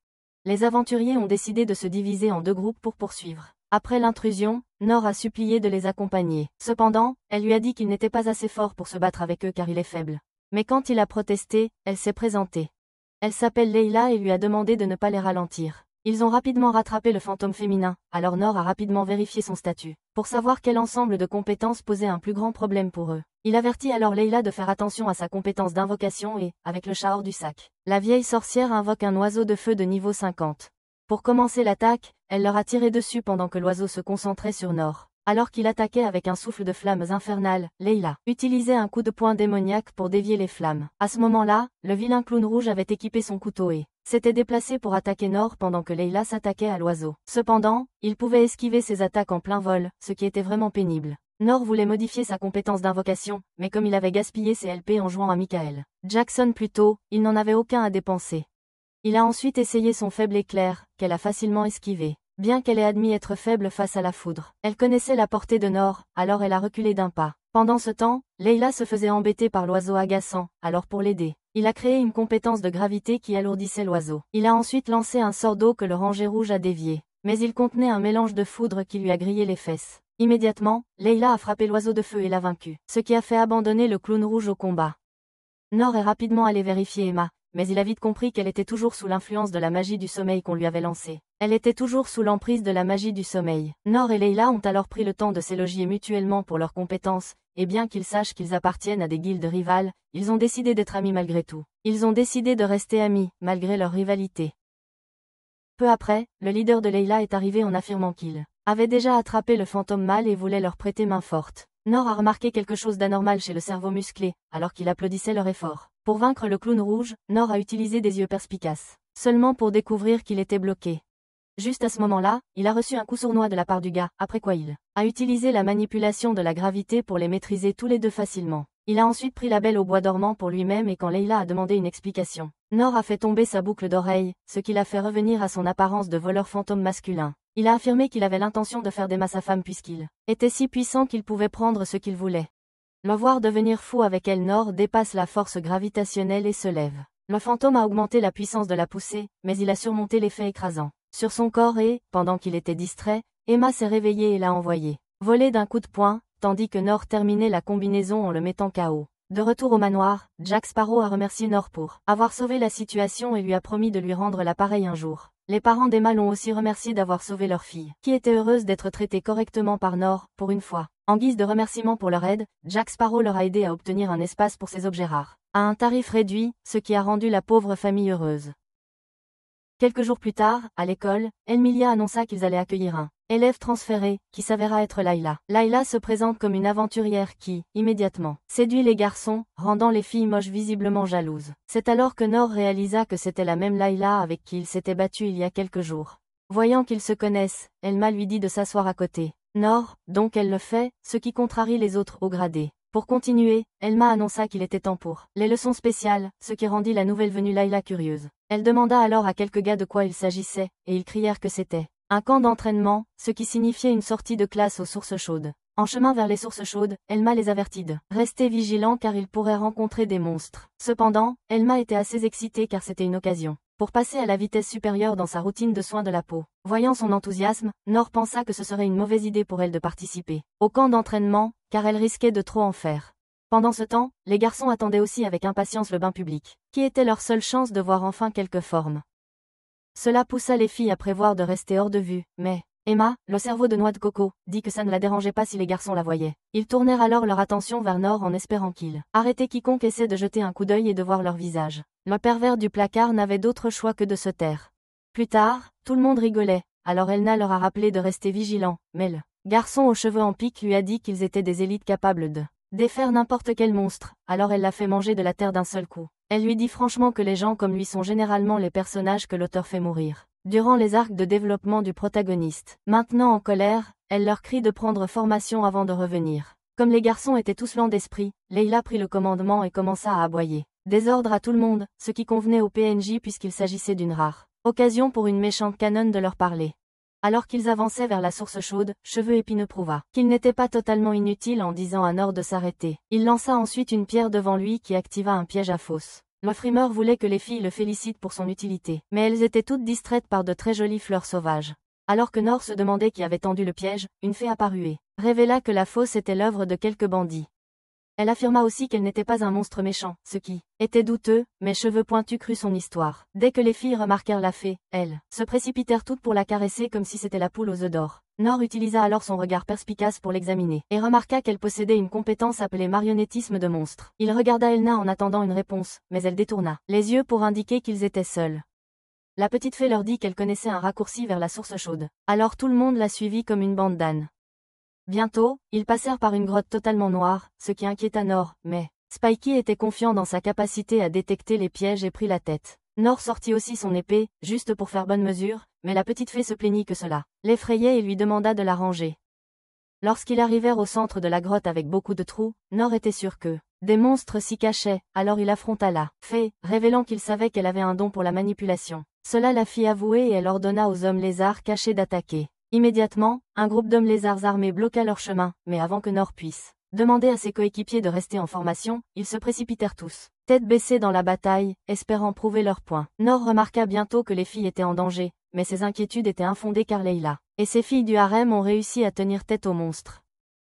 Les aventuriers ont décidé de se diviser en deux groupes pour poursuivre. Après l'intrusion, Nor a supplié de les accompagner. Cependant, elle lui a dit qu'il n'était pas assez fort pour se battre avec eux car il est faible. Mais quand il a protesté, elle s'est présentée. Elle s'appelle Leila et lui a demandé de ne pas les ralentir. Ils ont rapidement rattrapé le fantôme féminin, alors Nor a rapidement vérifié son statut, pour savoir quel ensemble de compétences posait un plus grand problème pour eux. Il avertit alors Leila de faire attention à sa compétence d'invocation et, avec le chat hors du sac, la vieille sorcière invoque un oiseau de feu de niveau 50. Pour commencer l'attaque, elle leur a tiré dessus pendant que l'oiseau se concentrait sur Nor. Alors qu'il attaquait avec un souffle de flammes infernales, Leila utilisait un coup de poing démoniaque pour dévier les flammes. À ce moment-là, le vilain clown rouge avait équipé son couteau et s'était déplacé pour attaquer Nor pendant que Leila s'attaquait à l'oiseau. Cependant, il pouvait esquiver ses attaques en plein vol, ce qui était vraiment pénible. Nor voulait modifier sa compétence d'invocation, mais comme il avait gaspillé ses LP en jouant à Michael Jackson plus tôt, il n'en avait aucun à dépenser. Il a ensuite essayé son faible éclair, qu'elle a facilement esquivé. Bien qu'elle ait admis être faible face à la foudre, elle connaissait la portée de Nor, alors elle a reculé d'un pas. Pendant ce temps, Leila se faisait embêter par l'oiseau agaçant, alors pour l'aider, il a créé une compétence de gravité qui alourdissait l'oiseau. Il a ensuite lancé un sort d'eau que le ranger rouge a dévié. Mais il contenait un mélange de foudre qui lui a grillé les fesses. Immédiatement, Leila a frappé l'oiseau de feu et l'a vaincu, ce qui a fait abandonner le clown rouge au combat. Nor est rapidement allé vérifier Emma, mais il a vite compris qu'elle était toujours sous l'influence de la magie du sommeil qu'on lui avait lancée. Elle était toujours sous l'emprise de la magie du sommeil. Nor et Leila ont alors pris le temps de s'élogier mutuellement pour leurs compétences, et bien qu'ils sachent qu'ils appartiennent à des guildes rivales, ils ont décidé d'être amis malgré tout. Ils ont décidé de rester amis, malgré leur rivalité. Peu après, le leader de Leila est arrivé en affirmant qu'il avait déjà attrapé le fantôme mâle et voulait leur prêter main forte. Nor a remarqué quelque chose d'anormal chez le cerveau musclé, alors qu'il applaudissait leur effort. Pour vaincre le clown rouge, Nor a utilisé des yeux perspicaces, seulement pour découvrir qu'il était bloqué. Juste à ce moment-là, il a reçu un coup sournois de la part du gars, après quoi il a utilisé la manipulation de la gravité pour les maîtriser tous les deux facilement. Il a ensuite pris la belle au bois dormant pour lui-même et quand Leila a demandé une explication, Nor a fait tomber sa boucle d'oreille, ce qui l'a fait revenir à son apparence de voleur fantôme masculin. Il a affirmé qu'il avait l'intention de faire d'Emma sa femme puisqu'il était si puissant qu'il pouvait prendre ce qu'il voulait. Le voir devenir fou avec elle, Nor dépasse la force gravitationnelle et se lève. Le fantôme a augmenté la puissance de la poussée, mais il a surmonté l'effet écrasant sur son corps et, pendant qu'il était distrait, Emma s'est réveillée et l'a envoyé voler d'un coup de poing, tandis que Nor terminait la combinaison en le mettant KO. De retour au manoir, Jack Sparrow a remercié Nor pour avoir sauvé la situation et lui a promis de lui rendre l'appareil un jour. Les parents d'Emma l'ont aussi remercié d'avoir sauvé leur fille, qui était heureuse d'être traitée correctement par Nor, pour une fois. En guise de remerciement pour leur aide, Jack Sparrow leur a aidé à obtenir un espace pour ses objets rares, à un tarif réduit, ce qui a rendu la pauvre famille heureuse. Quelques jours plus tard, à l'école, Emilia annonça qu'ils allaient accueillir un élève transféré, qui s'avéra être Layla. Layla se présente comme une aventurière qui, immédiatement, séduit les garçons, rendant les filles moches visiblement jalouses. C'est alors que Nor réalisa que c'était la même Layla avec qui il s'était battu il y a quelques jours. Voyant qu'ils se connaissent, Elma lui dit de s'asseoir à côté. Nor, donc elle le fait, ce qui contrarie les autres hauts gradés. Pour continuer, Elma annonça qu'il était temps pour les leçons spéciales, ce qui rendit la nouvelle venue Layla curieuse. Elle demanda alors à quelques gars de quoi il s'agissait, et ils crièrent que c'était un camp d'entraînement, ce qui signifiait une sortie de classe aux sources chaudes. En chemin vers les sources chaudes, Elma les avertit de rester vigilants car ils pourraient rencontrer des monstres. Cependant, Elma était assez excitée car c'était une occasion pour passer à la vitesse supérieure dans sa routine de soins de la peau. Voyant son enthousiasme, Nor pensa que ce serait une mauvaise idée pour elle de participer au camp d'entraînement, car elle risquait de trop en faire. Pendant ce temps, les garçons attendaient aussi avec impatience le bain public, qui était leur seule chance de voir enfin quelque forme. Cela poussa les filles à prévoir de rester hors de vue, mais Emma, le cerveau de noix de coco, dit que ça ne la dérangeait pas si les garçons la voyaient. Ils tournèrent alors leur attention vers Nor en espérant qu'ils arrêtaient quiconque essaie de jeter un coup d'œil et de voir leur visage. Le pervers du placard n'avait d'autre choix que de se taire. Plus tard, tout le monde rigolait, alors Elna leur a rappelé de rester vigilants, mais le garçon aux cheveux en pique lui a dit qu'ils étaient des élites capables de défaire n'importe quel monstre, alors elle l'a fait manger de la terre d'un seul coup. Elle lui dit franchement que les gens comme lui sont généralement les personnages que l'auteur fait mourir durant les arcs de développement du protagoniste. Maintenant en colère, elle leur crie de prendre formation avant de revenir. Comme les garçons étaient tous lents d'esprit, Layla prit le commandement et commença à aboyer des ordres à tout le monde, ce qui convenait au PNJ puisqu'il s'agissait d'une rare occasion pour une méchante canonne de leur parler. Alors qu'ils avançaient vers la source chaude, Cheveux Épineux prouva qu'il n'était pas totalement inutile en disant à Nor de s'arrêter. Il lança ensuite une pierre devant lui qui activa un piège à fausse. Le frimeur voulait que les filles le félicitent pour son utilité, mais elles étaient toutes distraites par de très jolies fleurs sauvages. Alors que Nor se demandait qui avait tendu le piège, une fée apparut et révéla que la fosse était l'œuvre de quelques bandits. Elle affirma aussi qu'elle n'était pas un monstre méchant, ce qui était douteux, mais Cheveux Pointus crut son histoire. Dès que les filles remarquèrent la fée, elles se précipitèrent toutes pour la caresser comme si c'était la poule aux œufs d'or. Nor utilisa alors son regard perspicace pour l'examiner, et remarqua qu'elle possédait une compétence appelée marionnettisme de monstre. Il regarda Elna en attendant une réponse, mais elle détourna les yeux pour indiquer qu'ils étaient seuls. La petite fée leur dit qu'elle connaissait un raccourci vers la source chaude. Alors tout le monde la suivit comme une bande d'ânes. Bientôt, ils passèrent par une grotte totalement noire, ce qui inquiéta Nor, mais Spikey était confiant dans sa capacité à détecter les pièges et prit la tête. Nor sortit aussi son épée, juste pour faire bonne mesure, mais la petite fée se plaignit que cela l'effrayait et lui demanda de la ranger. Lorsqu'ils arrivèrent au centre de la grotte avec beaucoup de trous, Nor était sûr que des monstres s'y cachaient, alors il affronta la fée, révélant qu'il savait qu'elle avait un don pour la manipulation. Cela la fit avouer et elle ordonna aux hommes lézards cachés d'attaquer. Immédiatement, un groupe d'hommes lézards armés bloqua leur chemin, mais avant que Nor puisse demander à ses coéquipiers de rester en formation, ils se précipitèrent tous, tête baissée dans la bataille, espérant prouver leur point. Nor remarqua bientôt que les filles étaient en danger, mais ses inquiétudes étaient infondées car Layla et ses filles du harem ont réussi à tenir tête aux monstres.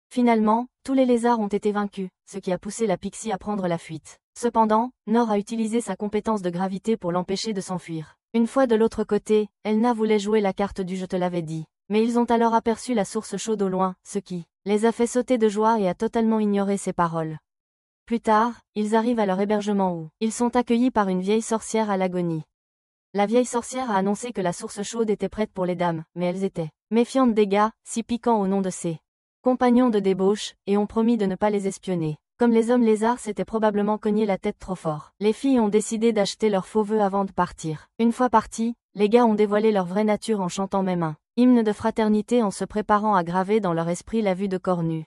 Finalement, tous les lézards ont été vaincus, ce qui a poussé la Pixie à prendre la fuite. Cependant, Nor a utilisé sa compétence de gravité pour l'empêcher de s'enfuir. Une fois de l'autre côté, Elna voulait jouer la carte du « je te l'avais dit ». Mais ils ont alors aperçu la source chaude au loin, ce qui les a fait sauter de joie et a totalement ignoré ses paroles. Plus tard, ils arrivent à leur hébergement où ils sont accueillis par une vieille sorcière à l'agonie. La vieille sorcière a annoncé que la source chaude était prête pour les dames, mais elles étaient méfiantes des gars, si piquants au nom de ses compagnons de débauche, et ont promis de ne pas les espionner. Comme les hommes lézards s'étaient probablement cogné la tête trop fort, les filles ont décidé d'acheter leurs faux vœux avant de partir. Une fois partis, les gars ont dévoilé leur vraie nature en chantant même un hymne de fraternité en se préparant à graver dans leur esprit la vue de corps nus.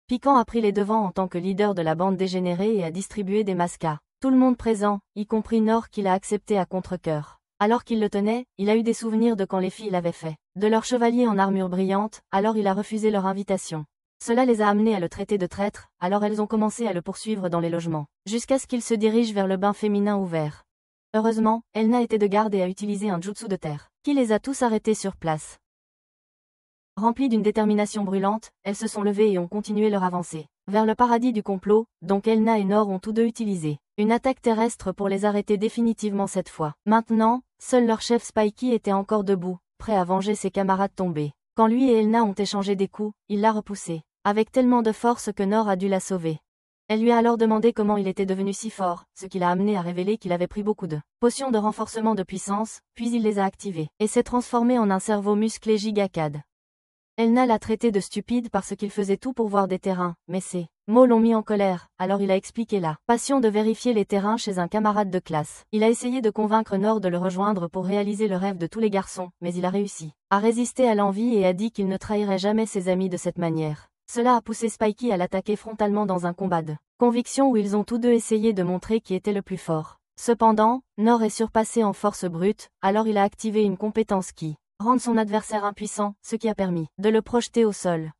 Piquant a pris les devants en tant que leader de la bande dégénérée et a distribué des masques à tout le monde présent, y compris Nor qu'il a accepté à contre-cœur. Alors qu'il le tenait, il a eu des souvenirs de quand les filles l'avaient fait de leur chevalier en armure brillante, alors il a refusé leur invitation. Cela les a amenés à le traiter de traître, alors elles ont commencé à le poursuivre dans les logements, jusqu'à ce qu'il se dirige vers le bain féminin ouvert. Heureusement, Elna était de garde et a utilisé un jutsu de terre, qui les a tous arrêtés sur place. Remplies d'une détermination brûlante, elles se sont levées et ont continué leur avancée vers le paradis du complot, donc Elna et Nor ont tous deux utilisé une attaque terrestre pour les arrêter définitivement cette fois. Maintenant, seul leur chef Spikey était encore debout, prêt à venger ses camarades tombés. Quand lui et Elna ont échangé des coups, il l'a repoussée avec tellement de force que Nor a dû la sauver. Elle lui a alors demandé comment il était devenu si fort, ce qui l'a amené à révéler qu'il avait pris beaucoup de potions de renforcement de puissance, puis il les a activées, et s'est transformé en un cerveau musclé gigacade. Elna l'a traité de stupide parce qu'il faisait tout pour voir des terrains, mais ses mots l'ont mis en colère, alors il a expliqué la passion de vérifier les terrains chez un camarade de classe. Il a essayé de convaincre Nor de le rejoindre pour réaliser le rêve de tous les garçons, mais il a réussi à résister à l'envie et a dit qu'il ne trahirait jamais ses amis de cette manière. Cela a poussé Spikey à l'attaquer frontalement dans un combat de conviction où ils ont tous deux essayé de montrer qui était le plus fort. Cependant, Nor est surpassé en force brute, alors il a activé une compétence qui rend son adversaire impuissant, ce qui a permis de le projeter au sol.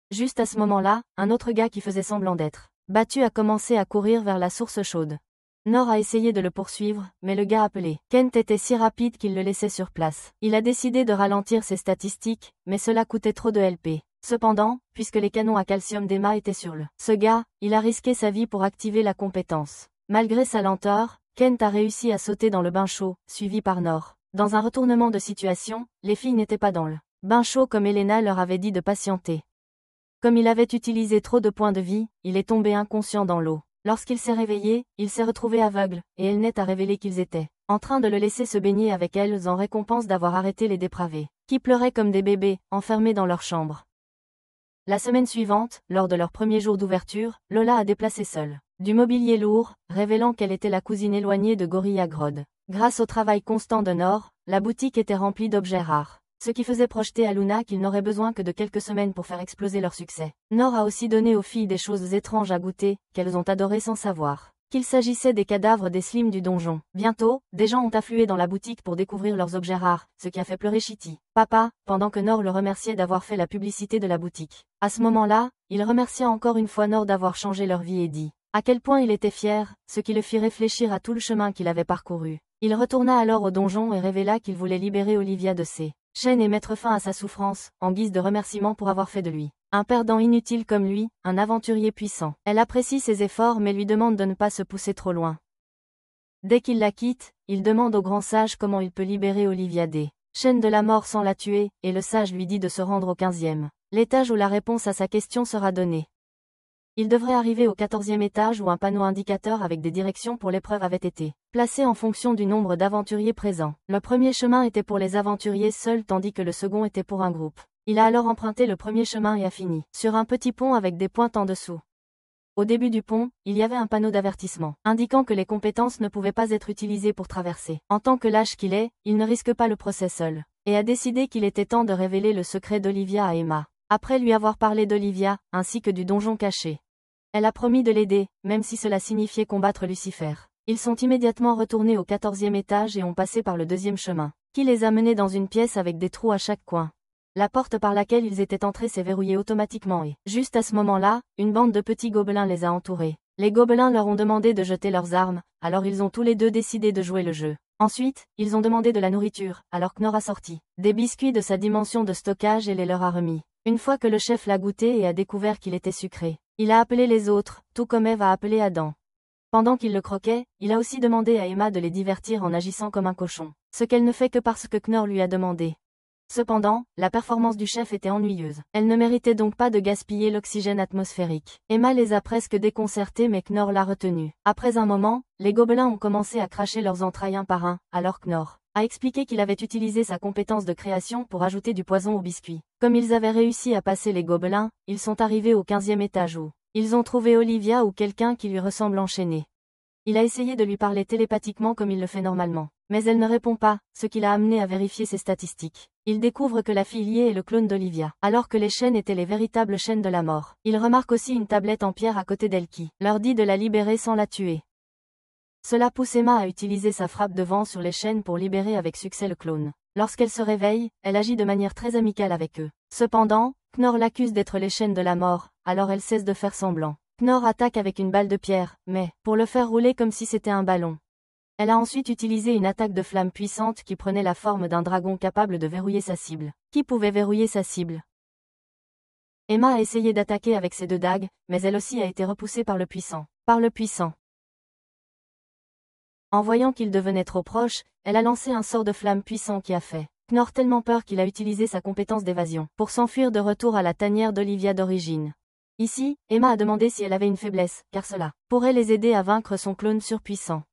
Juste à ce moment-là, un autre gars qui faisait semblant d'être battu a commencé à courir vers la source chaude. Nor a essayé de le poursuivre, mais le gars appelé Kent était si rapide qu'il le laissait sur place. Il a décidé de ralentir ses statistiques, mais cela coûtait trop de LP. Cependant, puisque les canons à calcium d'Emma étaient sur ce gars, il a risqué sa vie pour activer la compétence. Malgré sa lenteur, Kent a réussi à sauter dans le bain chaud, suivi par Nor. Dans un retournement de situation, les filles n'étaient pas dans le bain chaud comme Elena leur avait dit de patienter. Comme il avait utilisé trop de points de vie, il est tombé inconscient dans l'eau. Lorsqu'il s'est réveillé, il s'est retrouvé aveugle, et Elnet a révélé qu'ils étaient en train de le laisser se baigner avec elles en récompense d'avoir arrêté les dépravés, qui pleuraient comme des bébés, enfermés dans leur chambre. La semaine suivante, lors de leur premier jour d'ouverture, Lola a déplacé seule du mobilier lourd, révélant qu'elle était la cousine éloignée de Gorilla Grodd. Grâce au travail constant de Nor, la boutique était remplie d'objets rares. Ce qui faisait projeter à Luna qu'ils n'auraient besoin que de quelques semaines pour faire exploser leur succès. Nor a aussi donné aux filles des choses étranges à goûter, qu'elles ont adorées sans savoir qu'il s'agissait des cadavres des slims du donjon. Bientôt, des gens ont afflué dans la boutique pour découvrir leurs objets rares, ce qui a fait pleurer Chitty. Papa, pendant que Nor le remerciait d'avoir fait la publicité de la boutique. À ce moment-là, il remercia encore une fois Nor d'avoir changé leur vie et dit à quel point il était fier, ce qui le fit réfléchir à tout le chemin qu'il avait parcouru. Il retourna alors au donjon et révéla qu'il voulait libérer Olivia de ses chaînes et mettre fin à sa souffrance, en guise de remerciement pour avoir fait de lui un perdant inutile comme lui, un aventurier puissant. Elle apprécie ses efforts mais lui demande de ne pas se pousser trop loin. Dès qu'il la quitte, il demande au grand sage comment il peut libérer Olivia des chaînes de la mort sans la tuer, et le sage lui dit de se rendre au 15e l'étage où la réponse à sa question sera donnée. Il devrait arriver au 14e étage où un panneau indicateur avec des directions pour l'épreuve avait été placé en fonction du nombre d'aventuriers présents. Le premier chemin était pour les aventuriers seuls tandis que le second était pour un groupe. Il a alors emprunté le premier chemin et a fini sur un petit pont avec des pointes en dessous. Au début du pont, il y avait un panneau d'avertissement, indiquant que les compétences ne pouvaient pas être utilisées pour traverser. En tant que lâche qu'il est, il ne risque pas le procès seul, et a décidé qu'il était temps de révéler le secret d'Olivia à Emma. Après lui avoir parlé d'Olivia, ainsi que du donjon caché. Elle a promis de l'aider, même si cela signifiait combattre Lucifer. Ils sont immédiatement retournés au 14e étage et ont passé par le deuxième chemin, qui les a menés dans une pièce avec des trous à chaque coin. La porte par laquelle ils étaient entrés s'est verrouillée automatiquement et, juste à ce moment-là, une bande de petits gobelins les a entourés. Les gobelins leur ont demandé de jeter leurs armes, alors ils ont tous les deux décidé de jouer le jeu. Ensuite, ils ont demandé de la nourriture, alors Knorr a sorti des biscuits de sa dimension de stockage et les leur a remis. Une fois que le chef l'a goûté et a découvert qu'il était sucré, il a appelé les autres, tout comme Eve a appelé Adam. Pendant qu'il le croquait, il a aussi demandé à Emma de les divertir en agissant comme un cochon, ce qu'elle ne fait que parce que Knorr lui a demandé. Cependant, la performance du chef était ennuyeuse. Elle ne méritait donc pas de gaspiller l'oxygène atmosphérique. Emma les a presque déconcertés mais Knorr l'a retenue. Après un moment, les gobelins ont commencé à cracher leurs entrailles un par un, alors Knorr a expliqué qu'il avait utilisé sa compétence de création pour ajouter du poison au biscuit. Comme ils avaient réussi à passer les gobelins, ils sont arrivés au 15e étage où ils ont trouvé Olivia ou quelqu'un qui lui ressemble enchaîné. Il a essayé de lui parler télépathiquement comme il le fait normalement. Mais elle ne répond pas, ce qui l'a amené à vérifier ses statistiques. Il découvre que la fille liée est le clone d'Olivia, alors que les chaînes étaient les véritables chaînes de la mort. Il remarque aussi une tablette en pierre à côté d'elle qui leur dit de la libérer sans la tuer. Cela pousse Emma à utiliser sa frappe de vent sur les chaînes pour libérer avec succès le clone. Lorsqu'elle se réveille, elle agit de manière très amicale avec eux. Cependant, Knorr l'accuse d'être les chaînes de la mort, alors elle cesse de faire semblant. Knorr attaque avec une balle de pierre, mais pour le faire rouler comme si c'était un ballon. Elle a ensuite utilisé une attaque de flamme puissante qui prenait la forme d'un dragon capable de verrouiller sa cible. Qui pouvait verrouiller sa cible? Emma a essayé d'attaquer avec ses deux dagues, mais elle aussi a été repoussée par le puissant. En voyant qu'il devenait trop proche, elle a lancé un sort de flamme puissant qui a fait Knorr tellement peur qu'il a utilisé sa compétence d'évasion pour s'enfuir de retour à la tanière d'Olivia d'origine. Ici, Emma a demandé si elle avait une faiblesse, car cela pourrait les aider à vaincre son clone surpuissant.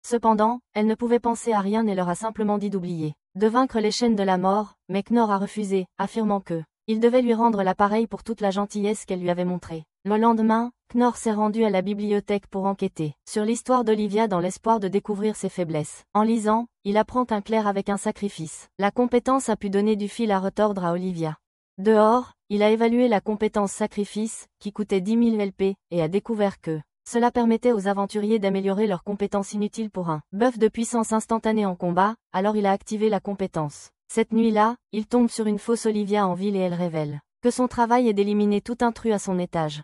Cependant, elle ne pouvait penser à rien et leur a simplement dit d'oublier de vaincre les chaînes de la mort, mais Knorr a refusé, affirmant que il devait lui rendre l'appareil pour toute la gentillesse qu'elle lui avait montrée. Le lendemain, Knorr s'est rendu à la bibliothèque pour enquêter sur l'histoire d'Olivia dans l'espoir de découvrir ses faiblesses. En lisant, il apprend qu'un clerc avec un sacrifice. La compétence a pu donner du fil à retordre à Olivia. Dehors, il a évalué la compétence sacrifice, qui coûtait 10 000 LP, et a découvert que cela permettait aux aventuriers d'améliorer leurs compétences inutiles pour un buff de puissance instantanée en combat, alors il a activé la compétence. Cette nuit-là, il tombe sur une fausse Olivia en ville et elle révèle que son travail est d'éliminer tout intrus à son étage.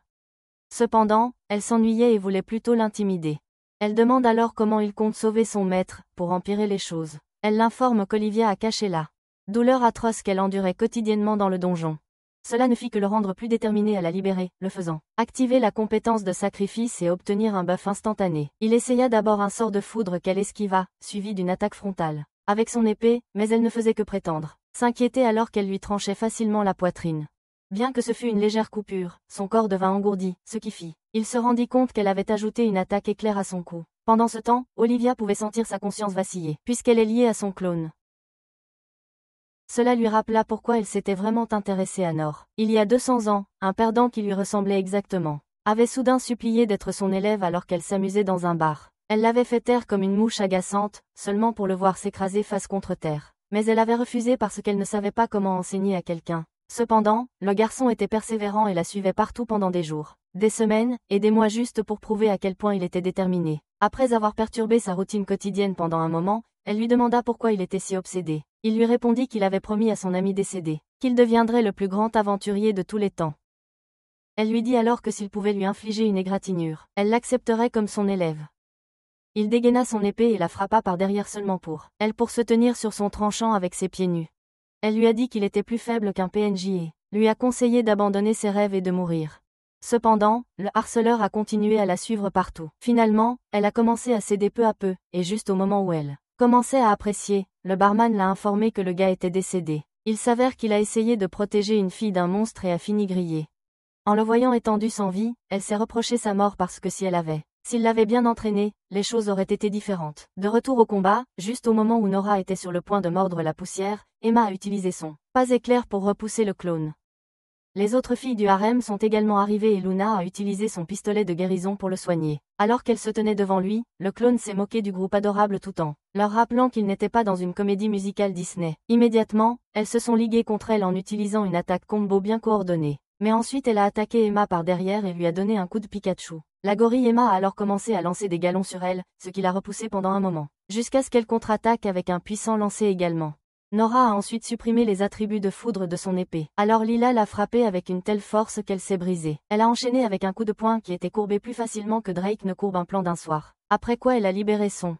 Cependant, elle s'ennuyait et voulait plutôt l'intimider. Elle demande alors comment il compte sauver son maître, pour empirer les choses. Elle l'informe qu'Olivia a caché la douleur atroce qu'elle endurait quotidiennement dans le donjon. Cela ne fit que le rendre plus déterminé à la libérer, le faisant activer la compétence de sacrifice et obtenir un buff instantané. Il essaya d'abord un sort de foudre qu'elle esquiva, suivi d'une attaque frontale avec son épée, mais elle ne faisait que prétendre s'inquiéter alors qu'elle lui tranchait facilement la poitrine. Bien que ce fût une légère coupure, son corps devint engourdi, ce qui fit. Il se rendit compte qu'elle avait ajouté une attaque éclair à son cou. Pendant ce temps, Olivia pouvait sentir sa conscience vaciller, puisqu'elle est liée à son clone. Cela lui rappela pourquoi elle s'était vraiment intéressée à Nor. Il y a 200 ans, un perdant qui lui ressemblait exactement avait soudain supplié d'être son élève alors qu'elle s'amusait dans un bar. Elle l'avait fait taire comme une mouche agaçante, seulement pour le voir s'écraser face contre terre. Mais elle avait refusé parce qu'elle ne savait pas comment enseigner à quelqu'un. Cependant, le garçon était persévérant et la suivait partout pendant des jours, des semaines, et des mois juste pour prouver à quel point il était déterminé. Après avoir perturbé sa routine quotidienne pendant un moment, elle lui demanda pourquoi il était si obsédé. Il lui répondit qu'il avait promis à son ami décédé qu'il deviendrait le plus grand aventurier de tous les temps. Elle lui dit alors que s'il pouvait lui infliger une égratignure, elle l'accepterait comme son élève. Il dégaina son épée et la frappa par derrière seulement pour se tenir sur son tranchant avec ses pieds nus. Elle lui a dit qu'il était plus faible qu'un PNJ et lui a conseillé d'abandonner ses rêves et de mourir. Cependant, le harceleur a continué à la suivre partout. Finalement, elle a commencé à céder peu à peu, et juste au moment où elle commençait à apprécier, le barman l'a informé que le gars était décédé. Il s'avère qu'il a essayé de protéger une fille d'un monstre et a fini grillé. En le voyant étendu sans vie, elle s'est reproché sa mort parce que s'il l'avait bien entraîné, les choses auraient été différentes. De retour au combat, juste au moment où Nora était sur le point de mordre la poussière, Emma a utilisé son pas éclair pour repousser le clone. Les autres filles du harem sont également arrivées et Luna a utilisé son pistolet de guérison pour le soigner. Alors qu'elle se tenait devant lui, le clone s'est moqué du groupe adorable tout en leur rappelant qu'il n'était pas dans une comédie musicale Disney. Immédiatement, elles se sont liguées contre elle en utilisant une attaque combo bien coordonnée. Mais ensuite elle a attaqué Emma par derrière et lui a donné un coup de Pikachu. La gorille Emma a alors commencé à lancer des galons sur elle, ce qui l'a repoussée pendant un moment, jusqu'à ce qu'elle contre-attaque avec un puissant lancer également. Nora a ensuite supprimé les attributs de foudre de son épée. Alors Lila l'a frappée avec une telle force qu'elle s'est brisée. Elle a enchaîné avec un coup de poing qui était courbé plus facilement que Drake ne courbe un plan d'un soir. Après quoi elle a libéré son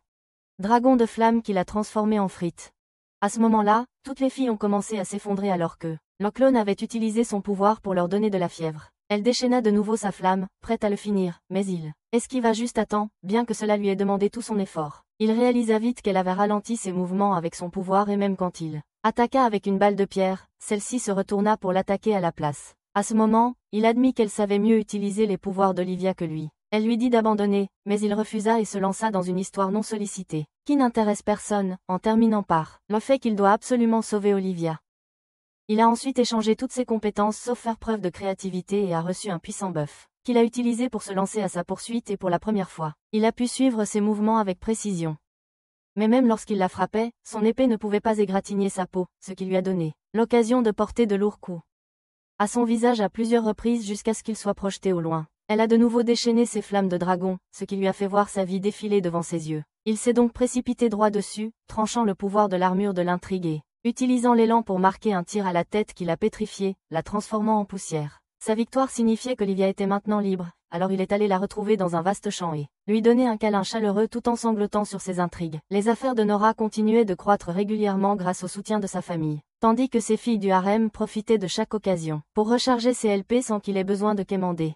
dragon de flamme qui l'a transformé en frite. À ce moment-là, toutes les filles ont commencé à s'effondrer alors que le clone avait utilisé son pouvoir pour leur donner de la fièvre. Elle déchaîna de nouveau sa flamme, prête à le finir, mais il esquiva juste à temps, bien que cela lui ait demandé tout son effort. Il réalisa vite qu'elle avait ralenti ses mouvements avec son pouvoir et même quand il attaqua avec une balle de pierre, celle-ci se retourna pour l'attaquer à la place. À ce moment, il admit qu'elle savait mieux utiliser les pouvoirs d'Olivia que lui. Elle lui dit d'abandonner, mais il refusa et se lança dans une histoire non sollicitée, qui n'intéresse personne, en terminant par le fait qu'il doit absolument sauver Olivia. Il a ensuite échangé toutes ses compétences sauf faire preuve de créativité et a reçu un puissant buff, qu'il a utilisé pour se lancer à sa poursuite et pour la première fois, il a pu suivre ses mouvements avec précision. Mais même lorsqu'il la frappait, son épée ne pouvait pas égratigner sa peau, ce qui lui a donné l'occasion de porter de lourds coups à son visage à plusieurs reprises jusqu'à ce qu'il soit projeté au loin. Elle a de nouveau déchaîné ses flammes de dragon, ce qui lui a fait voir sa vie défiler devant ses yeux. Il s'est donc précipité droit dessus, tranchant le pouvoir de l'armure de l'intrigue et utilisant l'élan pour marquer un tir à la tête qui l'a pétrifiée, la transformant en poussière. Sa victoire signifiait qu'Olivia était maintenant libre, alors il est allé la retrouver dans un vaste champ et lui donner un câlin chaleureux tout en sanglotant sur ses intrigues. Les affaires de Nora continuaient de croître régulièrement grâce au soutien de sa famille, tandis que ses filles du harem profitaient de chaque occasion pour recharger ses LP sans qu'il ait besoin de quémander.